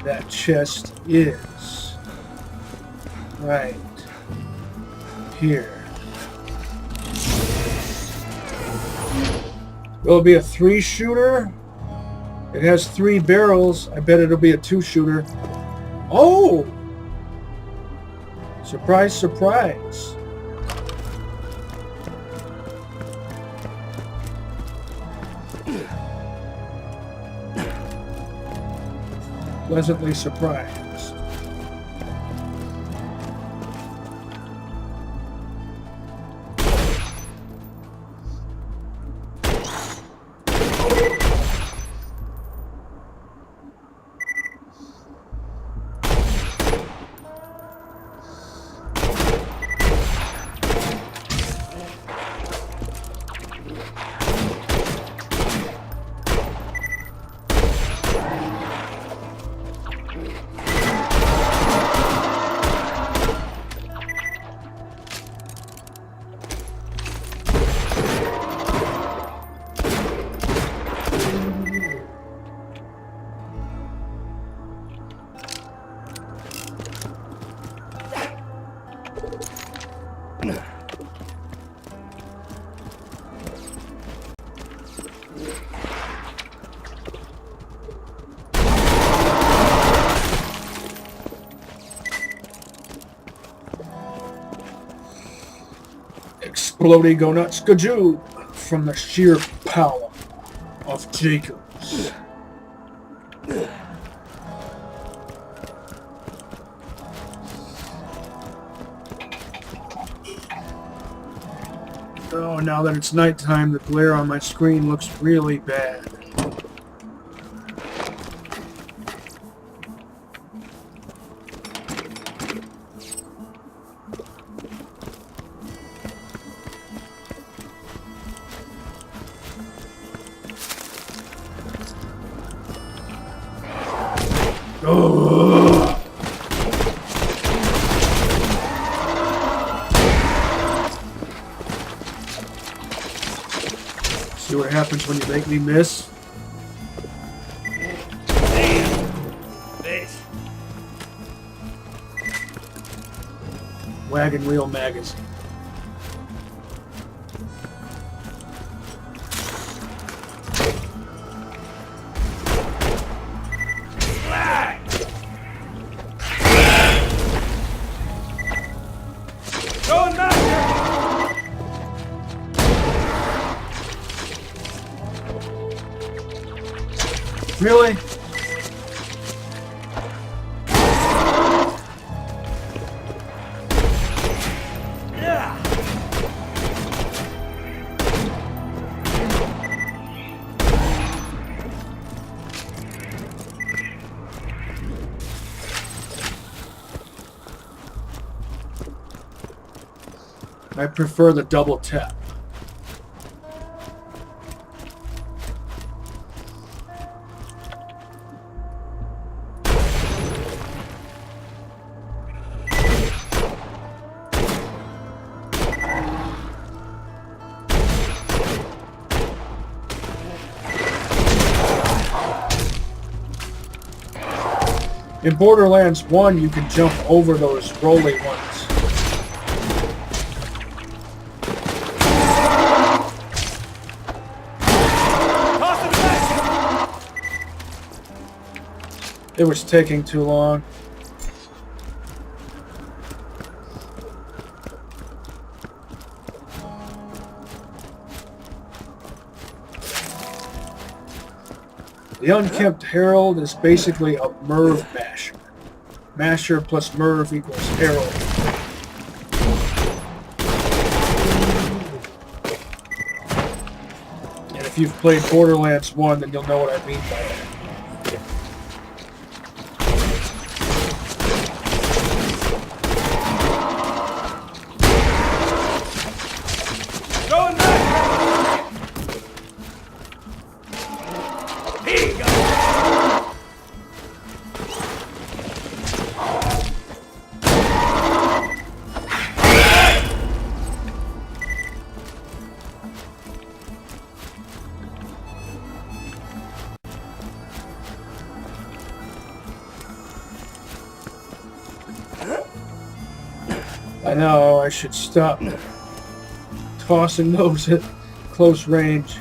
That chest is right here. Will it be a 3-shooter? It has 3 barrels. I bet it'll be a 2-shooter. Oh! Surprise, surprise. Pleasantly surprised. Exploding go nuts skajoo from the sheer power of Jacobs. Oh, now that it's nighttime, the glare on my screen looks really bad. Oh. See what happens when you make me miss? Damn, bitch. Wagon Wheel Magazine. Going back here. Really? Yeah. I prefer the double tap. In Borderlands 1, you can jump over those rolly ones. It was taking too long. The Unkempt Herald is basically a Merv masher. Masher plus Merv equals Herald. And if you've played Borderlands 1, then you'll know what I mean by that. Going back. Here you go. I know, I should stop tossing those at close range.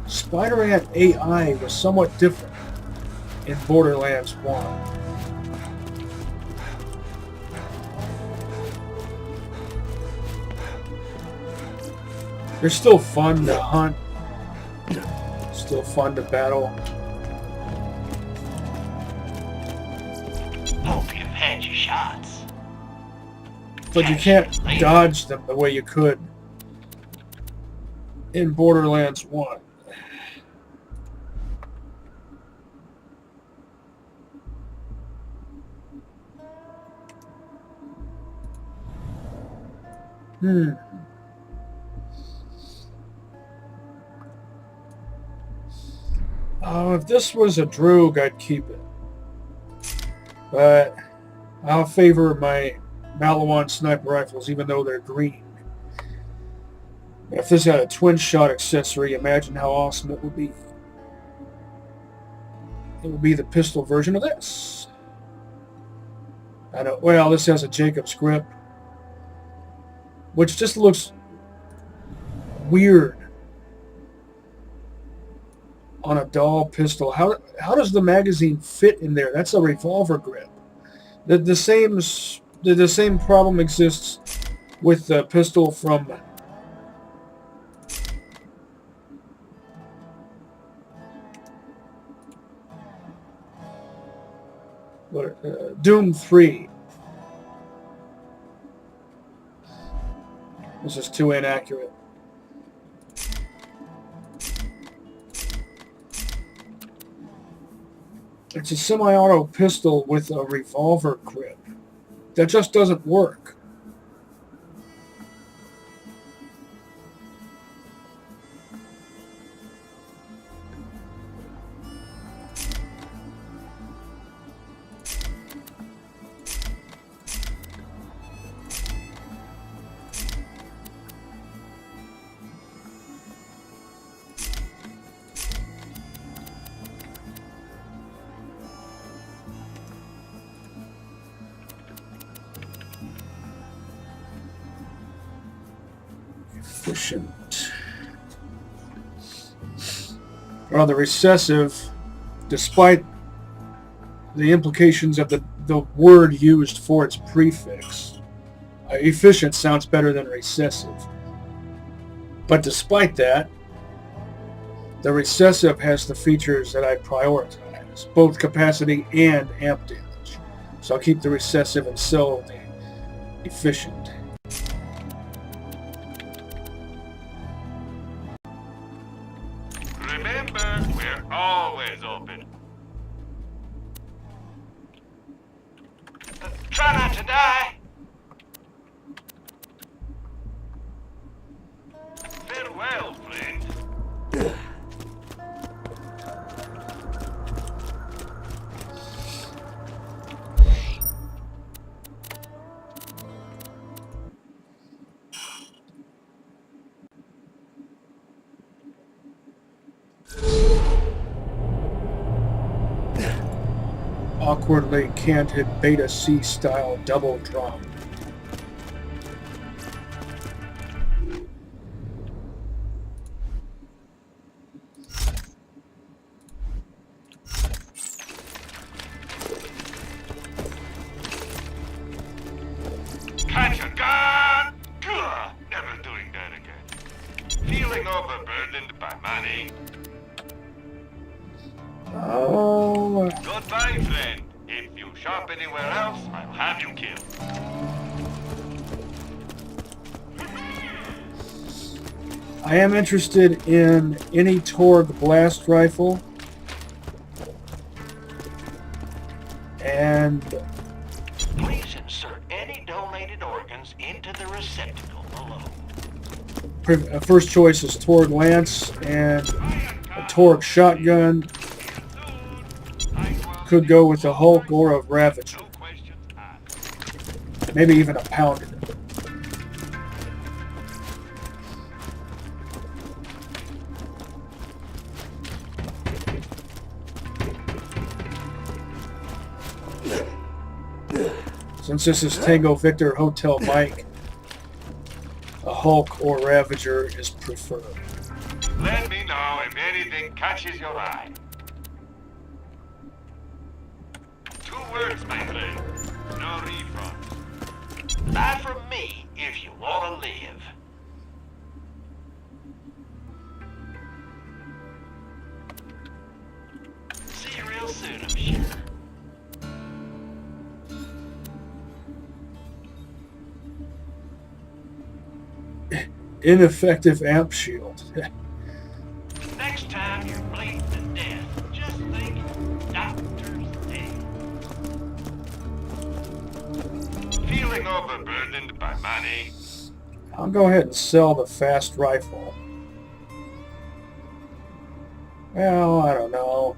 Spider-Man AI was somewhat different in Borderlands 1. They're still fun to hunt, still fun to battle. Hope you've had your shots. But you can't dodge them the way you could in Borderlands 1. If this was a Droog, I'd keep it. But I'll favor my Malawan sniper rifles, even though they're green. If this had a twin shot accessory, imagine how awesome it would be. It would be the pistol version of this. I know. Well, this has a Jacob's grip, which just looks weird on a doll pistol. How does the magazine fit in there? That's a revolver grip. The same problem exists with the pistol from Doom 3. This is too inaccurate. It's a semi-auto pistol with a revolver grip. That just doesn't work. Efficient. Well, the recessive, despite the implications of the word used for its prefix, efficient sounds better than recessive. But despite that, the recessive has the features that I prioritize, both capacity and amp damage. So I'll keep the recessive and sell the efficient. Remember, we're always open. Try not to die. Farewell, friend. Awkwardly canted Beta C style double drum. Catch a gun! Gah, never doing that again. Feeling overburdened by money. Oh. Goodbye, friend. If you shop anywhere else, I'll have you killed. I am interested in any Torg blast rifle and Please insert any donated organs into the receptacle below. first choice is Torg Lance and a Torg shotgun. Could go with a Hulk or a Ravager. No questions asked. Maybe even a Pounder. Since this is Tango Victor Hotel Mike, a Hulk or Ravager is preferred. Let me know if anything catches your eye. 2 words, my friend. No refunds. Die from me if you want to live. See you real soon, I'm sure. Ineffective amp shield. Next time you're bleeding to death, just think doctor's dead. Feeling overburdened by money. I'll go ahead and sell the fast rifle. Well, I don't know.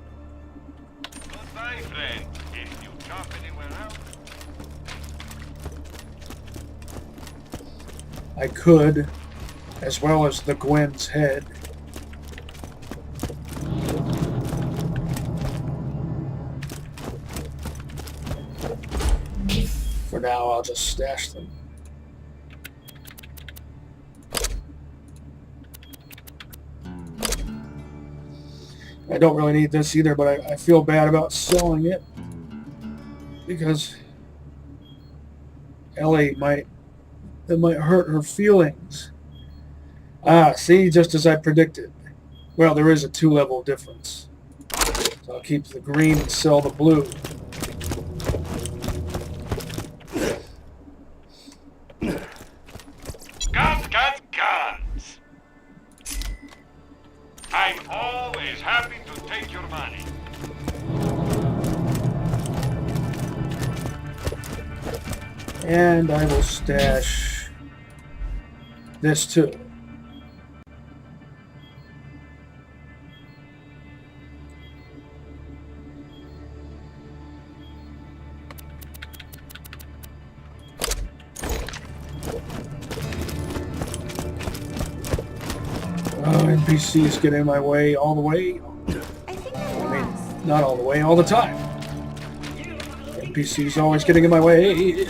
Goodbye, friend. If you shop anywhere else. I could as well as the Gwen's head. For now, I'll just stash them. I don't really need this either, but I feel bad about selling it because Ellie might hurt her feelings. Ah, see, just as I predicted. Well, there is a 2-level difference. So I'll keep the green and sell the blue. Guns, guns, guns! I'm always happy to take your money. And I will stash this too. NPCs get in my way all the way. I mean, not all the way, all the time. NPCs always getting in my way.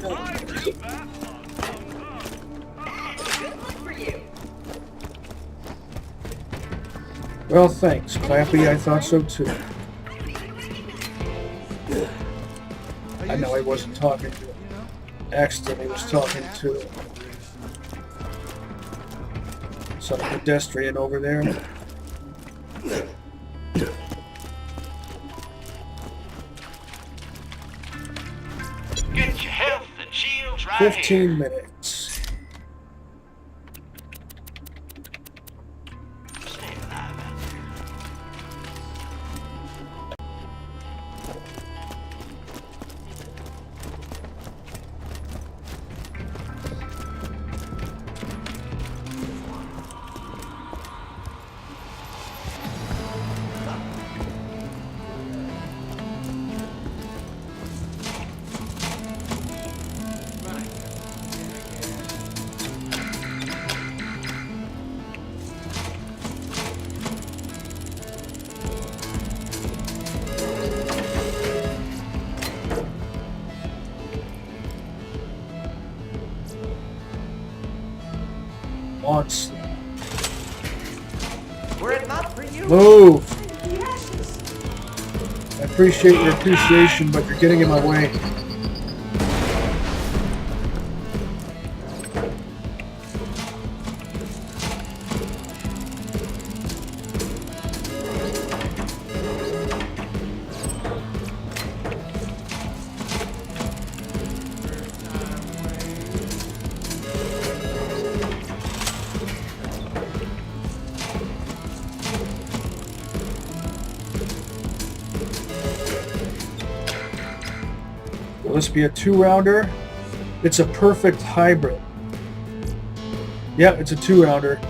Well, thanks, Clappy. I thought so too. I know he wasn't talking to Axton. He was talking to some pedestrian over there. Get your health and shields right 15 here. minutes. Stay alive out there. Once. Were it not for you, Move! yes. I appreciate your appreciation, but you're getting in my way. Will this be a 2-rounder? It's a perfect hybrid. Yeah, it's a 2-rounder.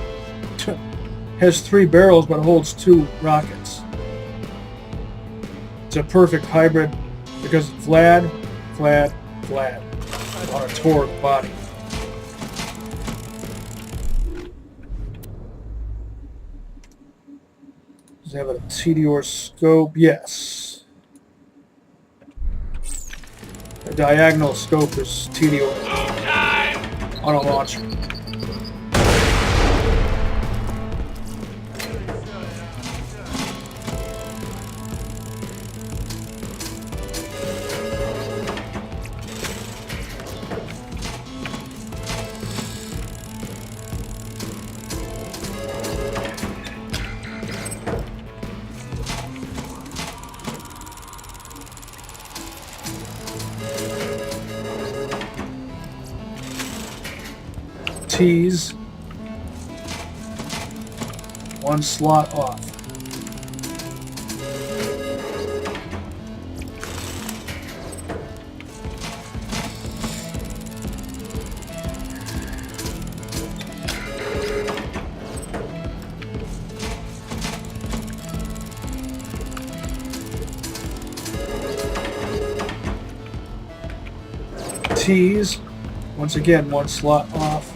Has 3 barrels, but holds 2 rockets. It's a perfect hybrid because it's flat on a torque body. Does it have a TDR scope? Yes. The diagonal scope is TDR on a launcher. T's, 1 slot off. T's, once again, 1 slot off.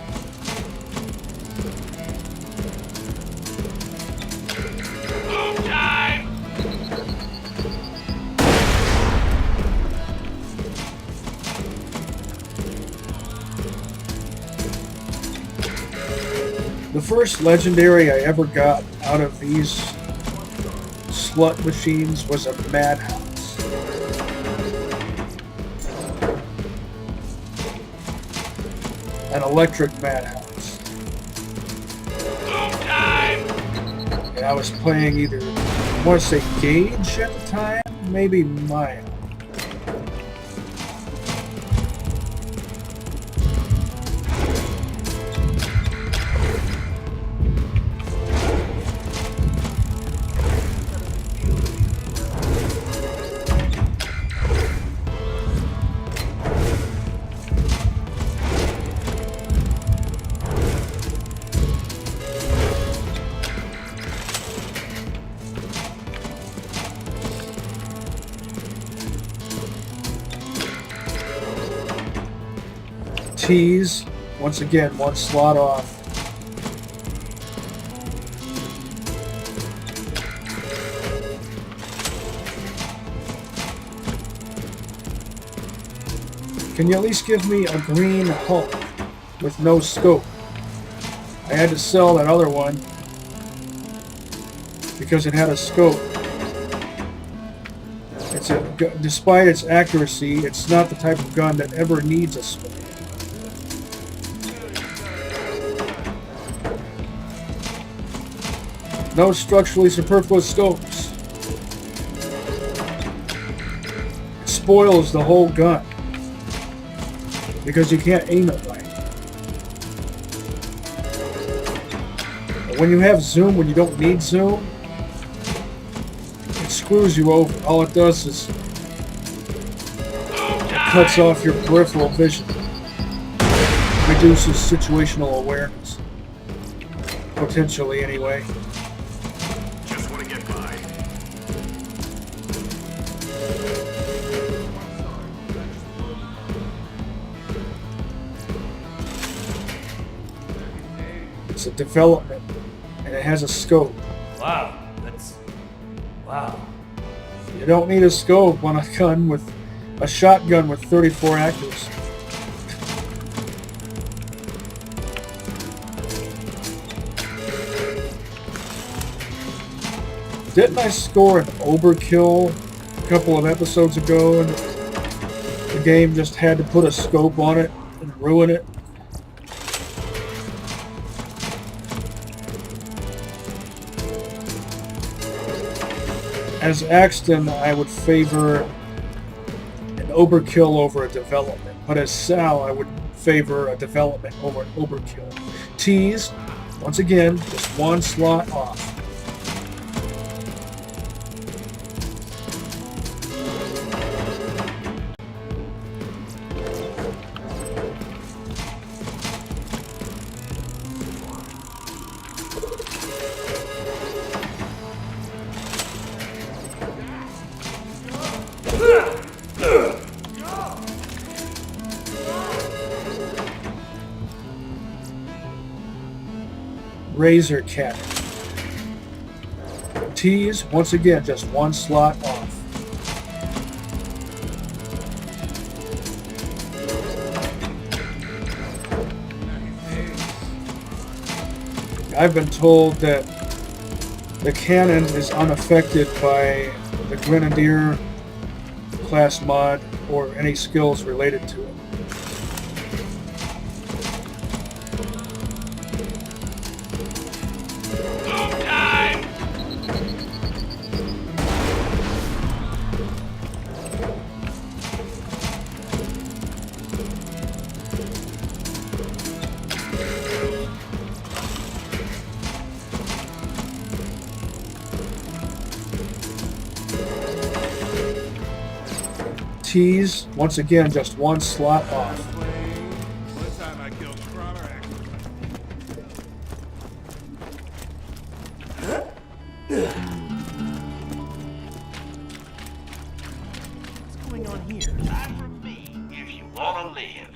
The first legendary I ever got out of these slut machines was a madhouse. An electric madhouse. And I was playing either, I want to say Gage at the time, maybe Maya. T's, once again, one slot off. Can you at least give me a green Hulk with no scope? I had to sell that other one because it had a scope. Despite its accuracy, it's not the type of gun that ever needs a scope. No structurally superfluous scopes. It spoils the whole gun because you can't aim it right. But when you have zoom, when you don't need zoom, it screws you over. All it does is it cuts off your peripheral vision, reduces situational awareness, potentially anyway. It's a development, and it has a scope. Wow, wow. You don't need a scope on a gun with a shotgun with 34 accuracy. Didn't I score an overkill a couple of episodes ago, and the game just had to put a scope on it and ruin it? As Axton, I would favor an overkill over a development, but as Sal, I would favor a development over an overkill. T's, once again, just one slot off. Razor cannon. T's, once again, just one slot off. I've been told that the cannon is unaffected by the Grenadier class mod or any skills related to it. T's, once again, just one slot off. What's going on here? Not from me, if you want to live.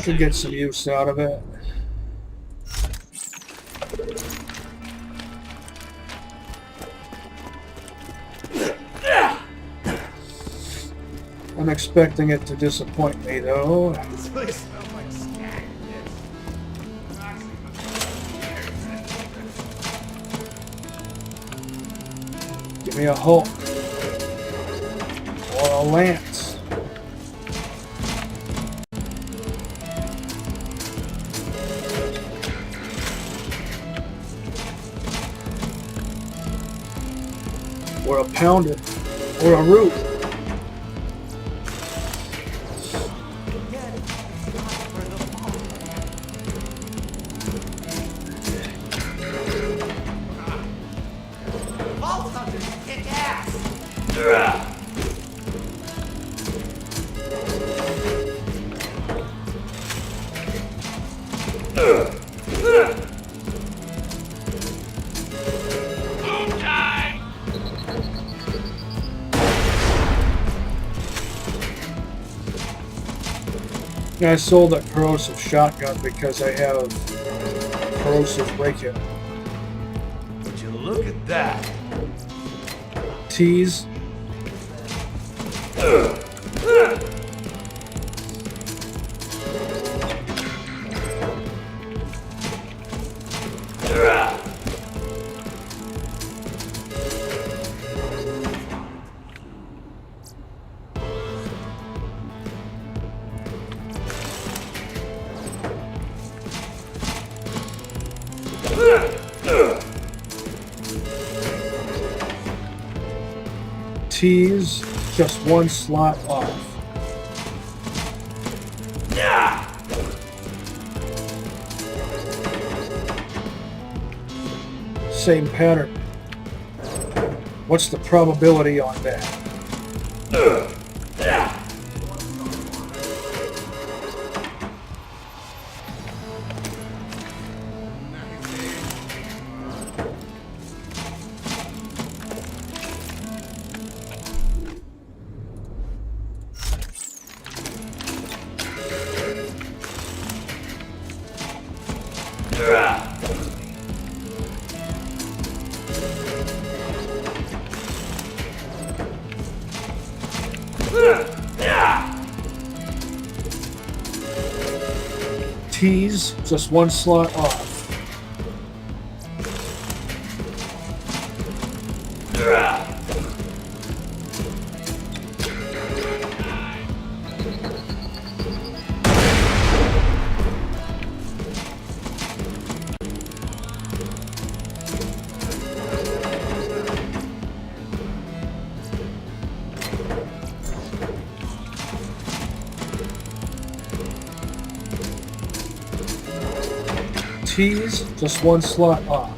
could get some use out of it. I'm expecting it to disappoint me, though. This place smells like scat. Give me a Hulk. Or a Lance. Or a Pounded. Or a Root. I sold that corrosive shotgun because I have corrosive break-in. Would you look at that? Tease. Tease, just one slot off. Same pattern. What's the probability on that? Tease, just one slot off. Tease, just one slot off.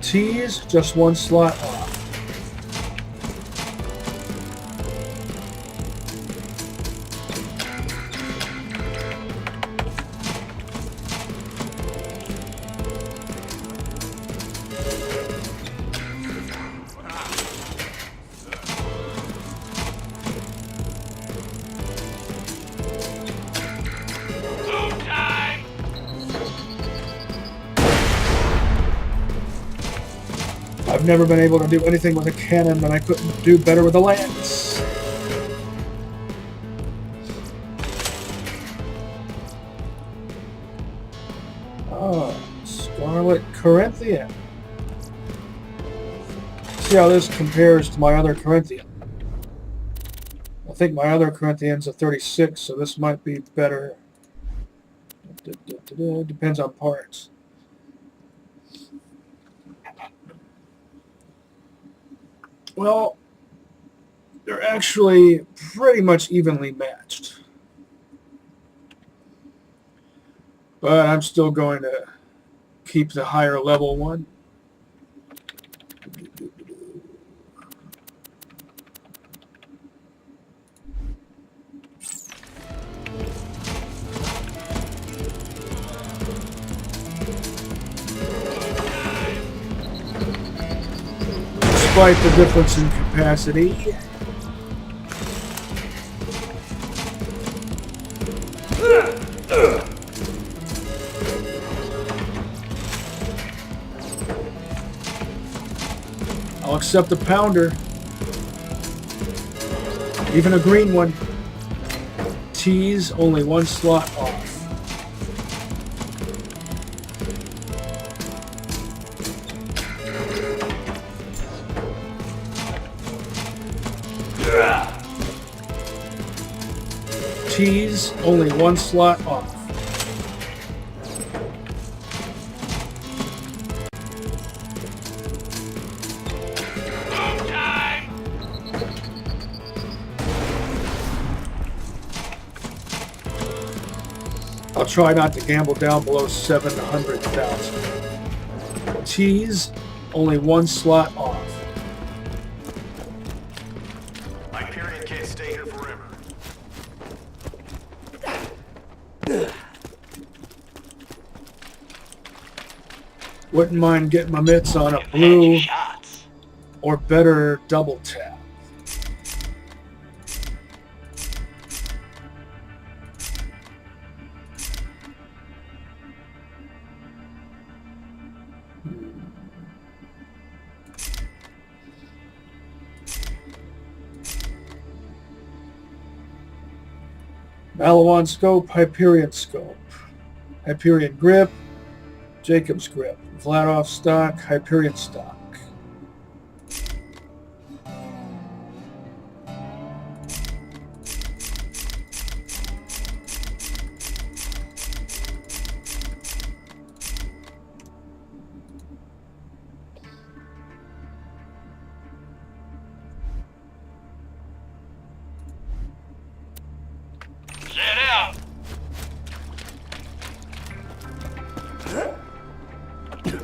Tease, just one slot off. I've never been able to do anything with a cannon that I couldn't do better with a lance. Oh, Scarlet Corinthian. See how this compares to my other Corinthian. I think my other Corinthian's a 36, so this might be better. Depends on parts. Well, they're actually pretty much evenly matched. But I'm still going to keep the higher level one. Despite the difference in capacity. I'll accept a pounder. Even a green one. T's only one slot off. T's only one slot off. I'll try not to gamble down below 700,000. T's only one slot off. Hyperion can't stay here forever. Wouldn't mind getting my mitts on a blue or better double tap. Malawan scope, Hyperion scope, Hyperion grip, Jacob's grip, Vladov stock, Hyperion stock.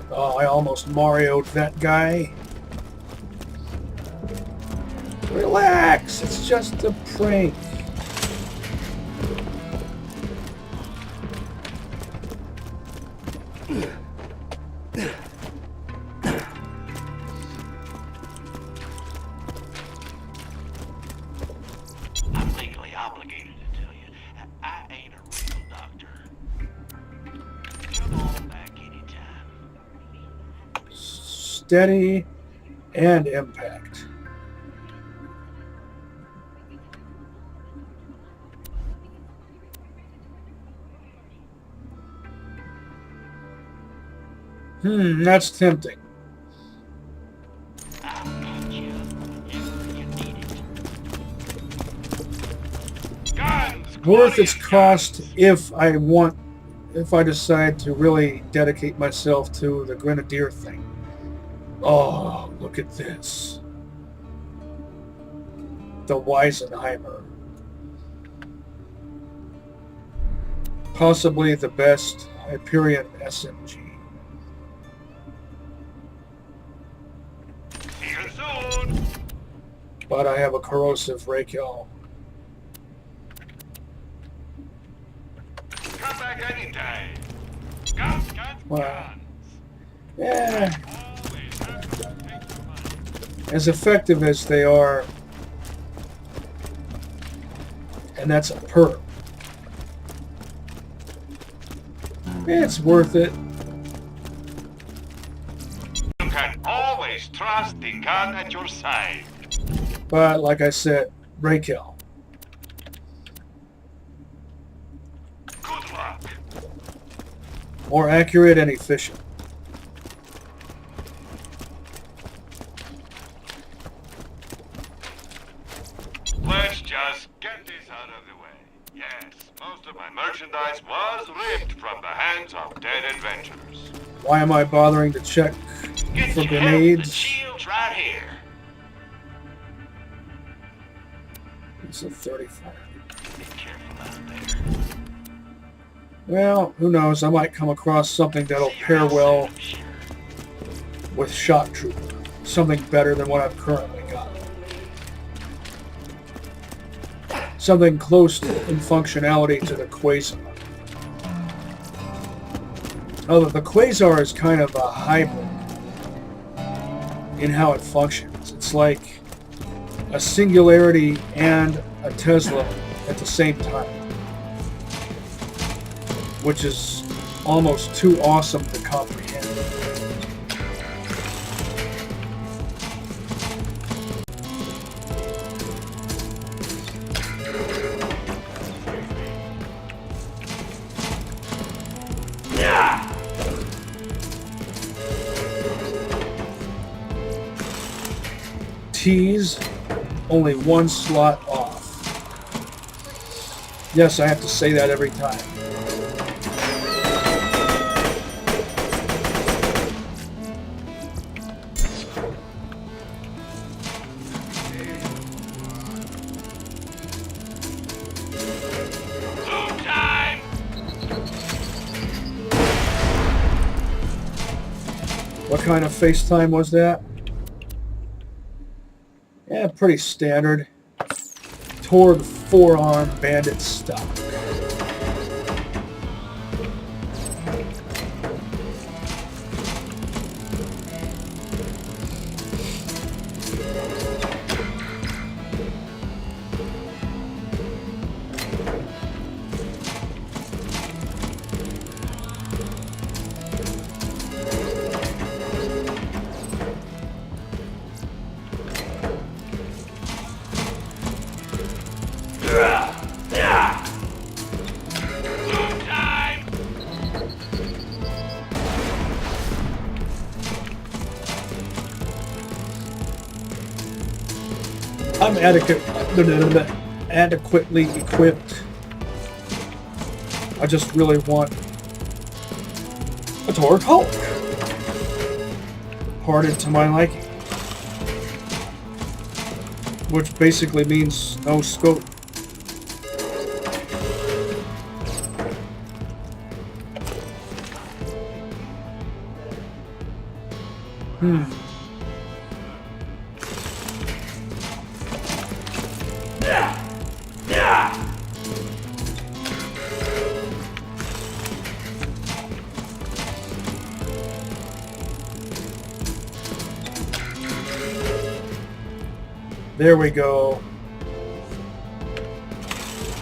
Oh, I almost Mario'd that guy. Relax, it's just a prank. I'm legally obligated to tell you, I ain't a real doctor. Come on back anytime. Steady and impact. That's tempting. I'll got you whenever you need it. Guns! Worth its glorious cost guns. if I decide to really dedicate myself to the Grenadier thing. Oh, look at this. The Weisenheimer. Possibly the best Hyperion SMG. See you soon. But I have a corrosive Rakel. Come back anytime. Guns, guns, Wow. guns. Yeah, Always have to take your money. as effective as they are, and that's a perk. It's worth it. You can always trust the gun at your side. But like I said, Rakel. Good luck. More accurate and efficient. Let's just get this out of the way. Yes, most of my merchandise was ripped from the hands of dead adventurers. Why am I bothering to check Get for your helmet and grenades? shields right here. It's a 35. Be careful out there. Well, who knows? I might come across something that'll pair well with Shock Trooper. Something better than what I've currently got. Something close in functionality to the Quasar. Although the Quasar is kind of a hybrid in how it functions. It's like a Singularity and a Tesla at the same time, which is almost too awesome to comprehend. T's only one slot off. Yes, I have to say that every time. What kind of FaceTime was that? Yeah, pretty standard. Torg forearm bandit stock. I'm adequately equipped. I just really want a Torg Hulk. Parted to my liking. Which basically means no scope. There we go.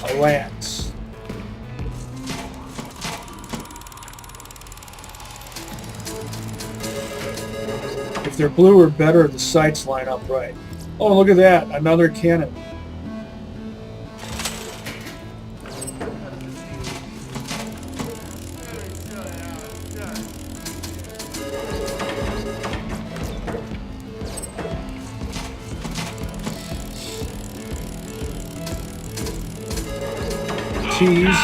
A lance. If they're blue or better, the sights line up right. Oh, look at that. Another cannon. T's,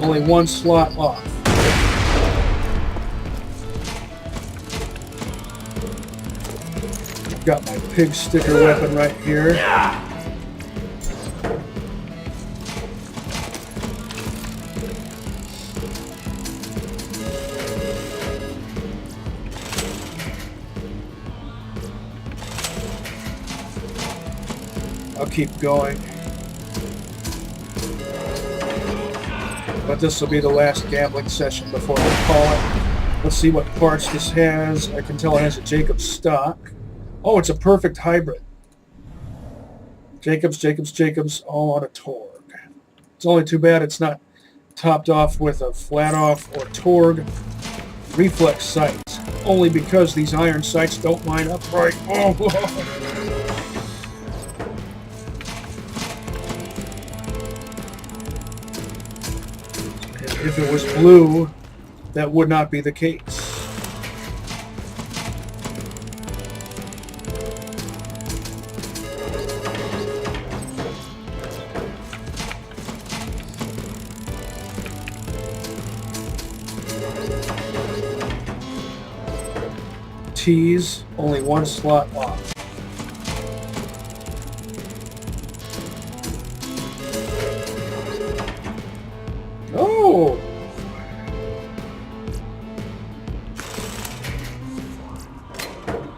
only one slot off. Got my pig sticker weapon right here. I'll keep going. But this will be the last gambling session before I call it. Let's see what parts this has. I can tell it has a Jacobs stock. Oh, it's a perfect hybrid. Jacobs, all on a Torg. It's only too bad it's not topped off with a flat off or Torg reflex sights. Only because these iron sights don't line up right. Oh. If it was blue, that would not be the case. T's, only one slot off. Oh!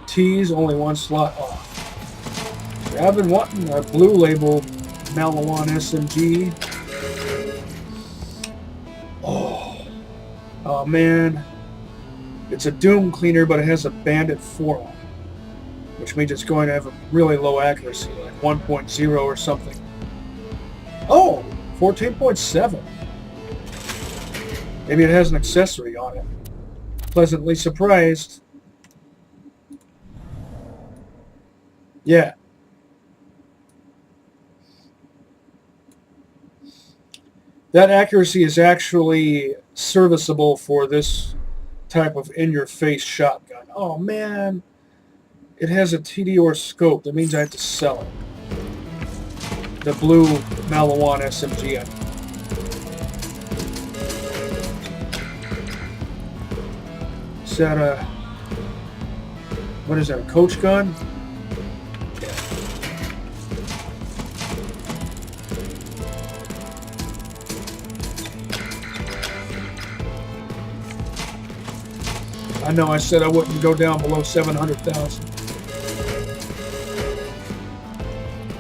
T's, only one slot off. Yeah, I've been wanting a blue label Malawan SMG. Oh man. It's a Doom cleaner, but it has a bandit forearm. which means it's going to have a really low accuracy, like 1.0 or something. Oh, 14.7. Maybe it has an accessory on it. Pleasantly surprised. Yeah. That accuracy is actually serviceable for this type of in-your-face shotgun. Oh, man. It has a TDR scope. That means I have to sell it. The blue Malawan SMG. Is that a... What is that, a coach gun? Yeah. I know I said I wouldn't go down below 700,000.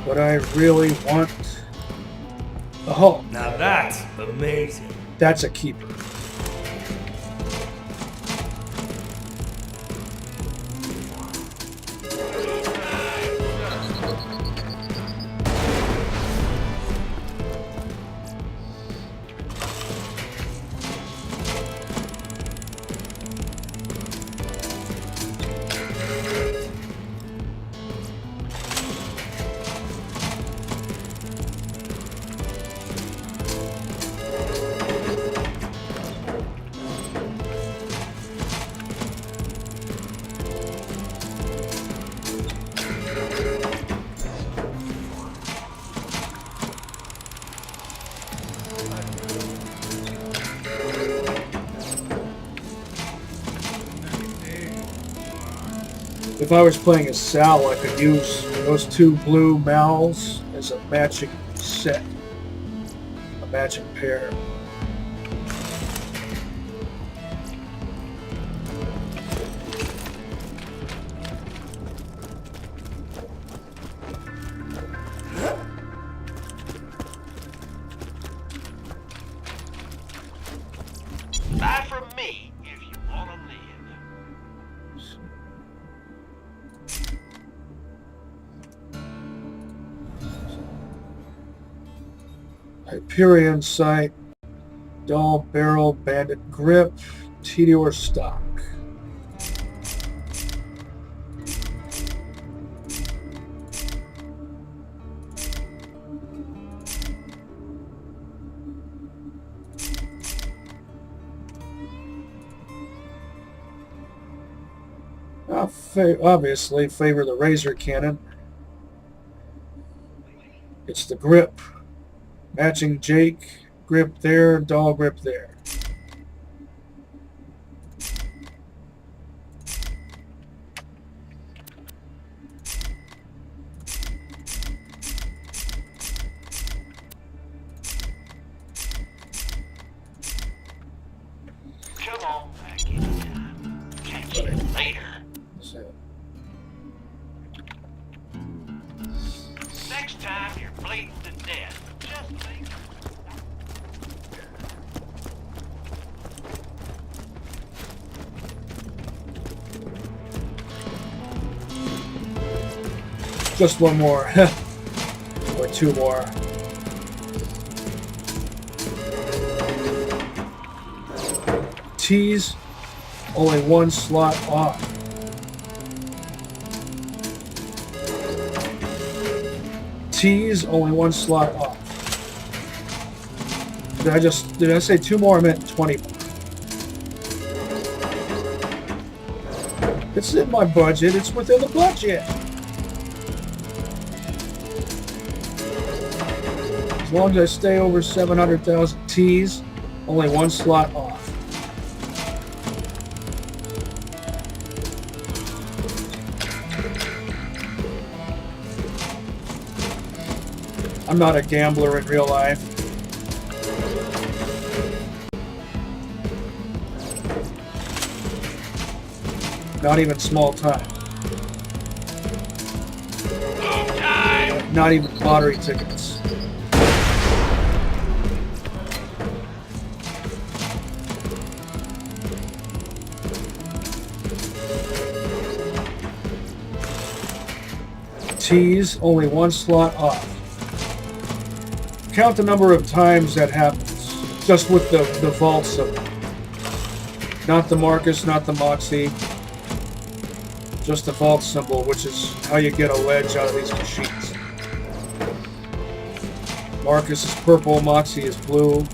But I really want a Hulk. Now that's amazing. That's a keeper. If I was playing as Sal, I could use those two blue Mals as a matching set. A matching pair. Buy from me if you want to live. Hyperion sight, dull barrel, bandit grip, TDR stock. Obviously favor the Razor cannon. It's the grip. Matching Jake, grip there, doll grip there. Come on back anytime. Catch you later. Next time you're bleeding to death, just think. Just one more. Or two more. T's, only one slot off. T's, only one slot off. Did I say two more? I meant 20 more. It's in my budget. It's within the budget. As long as I stay over 700,000 T's, only one slot off. I'm not a gambler in real life. Not even small time. Not even lottery tickets. T's, only one slot off. Count the number of times that happens. Just with the vault symbol. Not the Marcus, not the Moxie. Just the vault symbol, which is how you get a ledge out of these machines. Marcus is purple, Moxie is blue.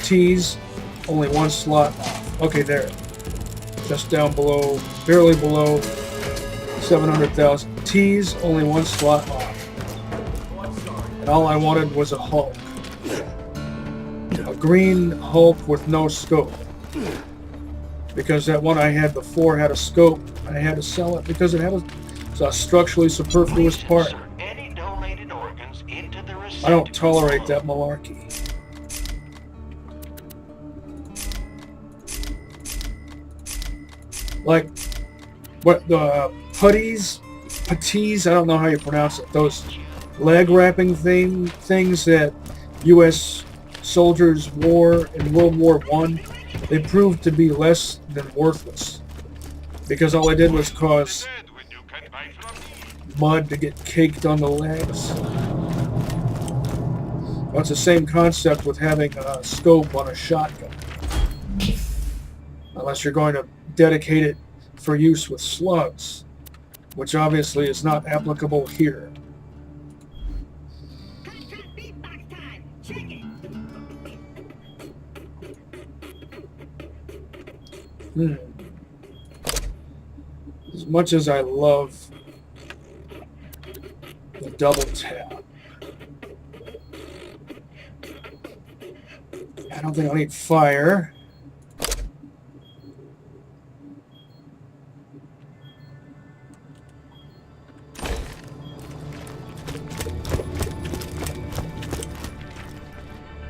T's, only one slot off. Okay, there. Just down below, barely below 700,000. T's, only one slot off. And all I wanted was a Hulk. A green Hulk with no scope. Because that one I had before had a scope. I had to sell it because it had a structurally superfluous part. Any donated organs into the I don't tolerate that malarkey. Like, what the putties, I don't know how you pronounce it. Those leg wrapping things that U.S. soldiers wore in World War I, they proved to be less than worthless. Because all they did was cause mud to get caked on the legs. Well, it's the same concept with having a scope on a shotgun. Unless you're going to dedicate it for use with slugs, which obviously is not applicable here. As much as I love the double tap, I don't think I'll need fire.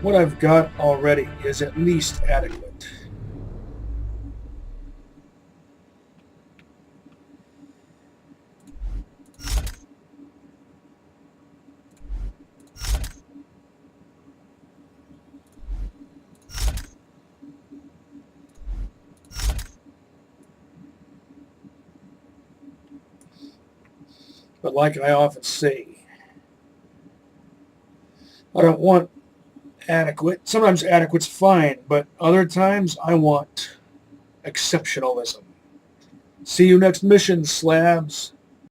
What I've got already is at least adequate. But like I often say, I don't want adequate. Sometimes adequate's fine, but other times I want exceptionalism. See you next mission, slabs.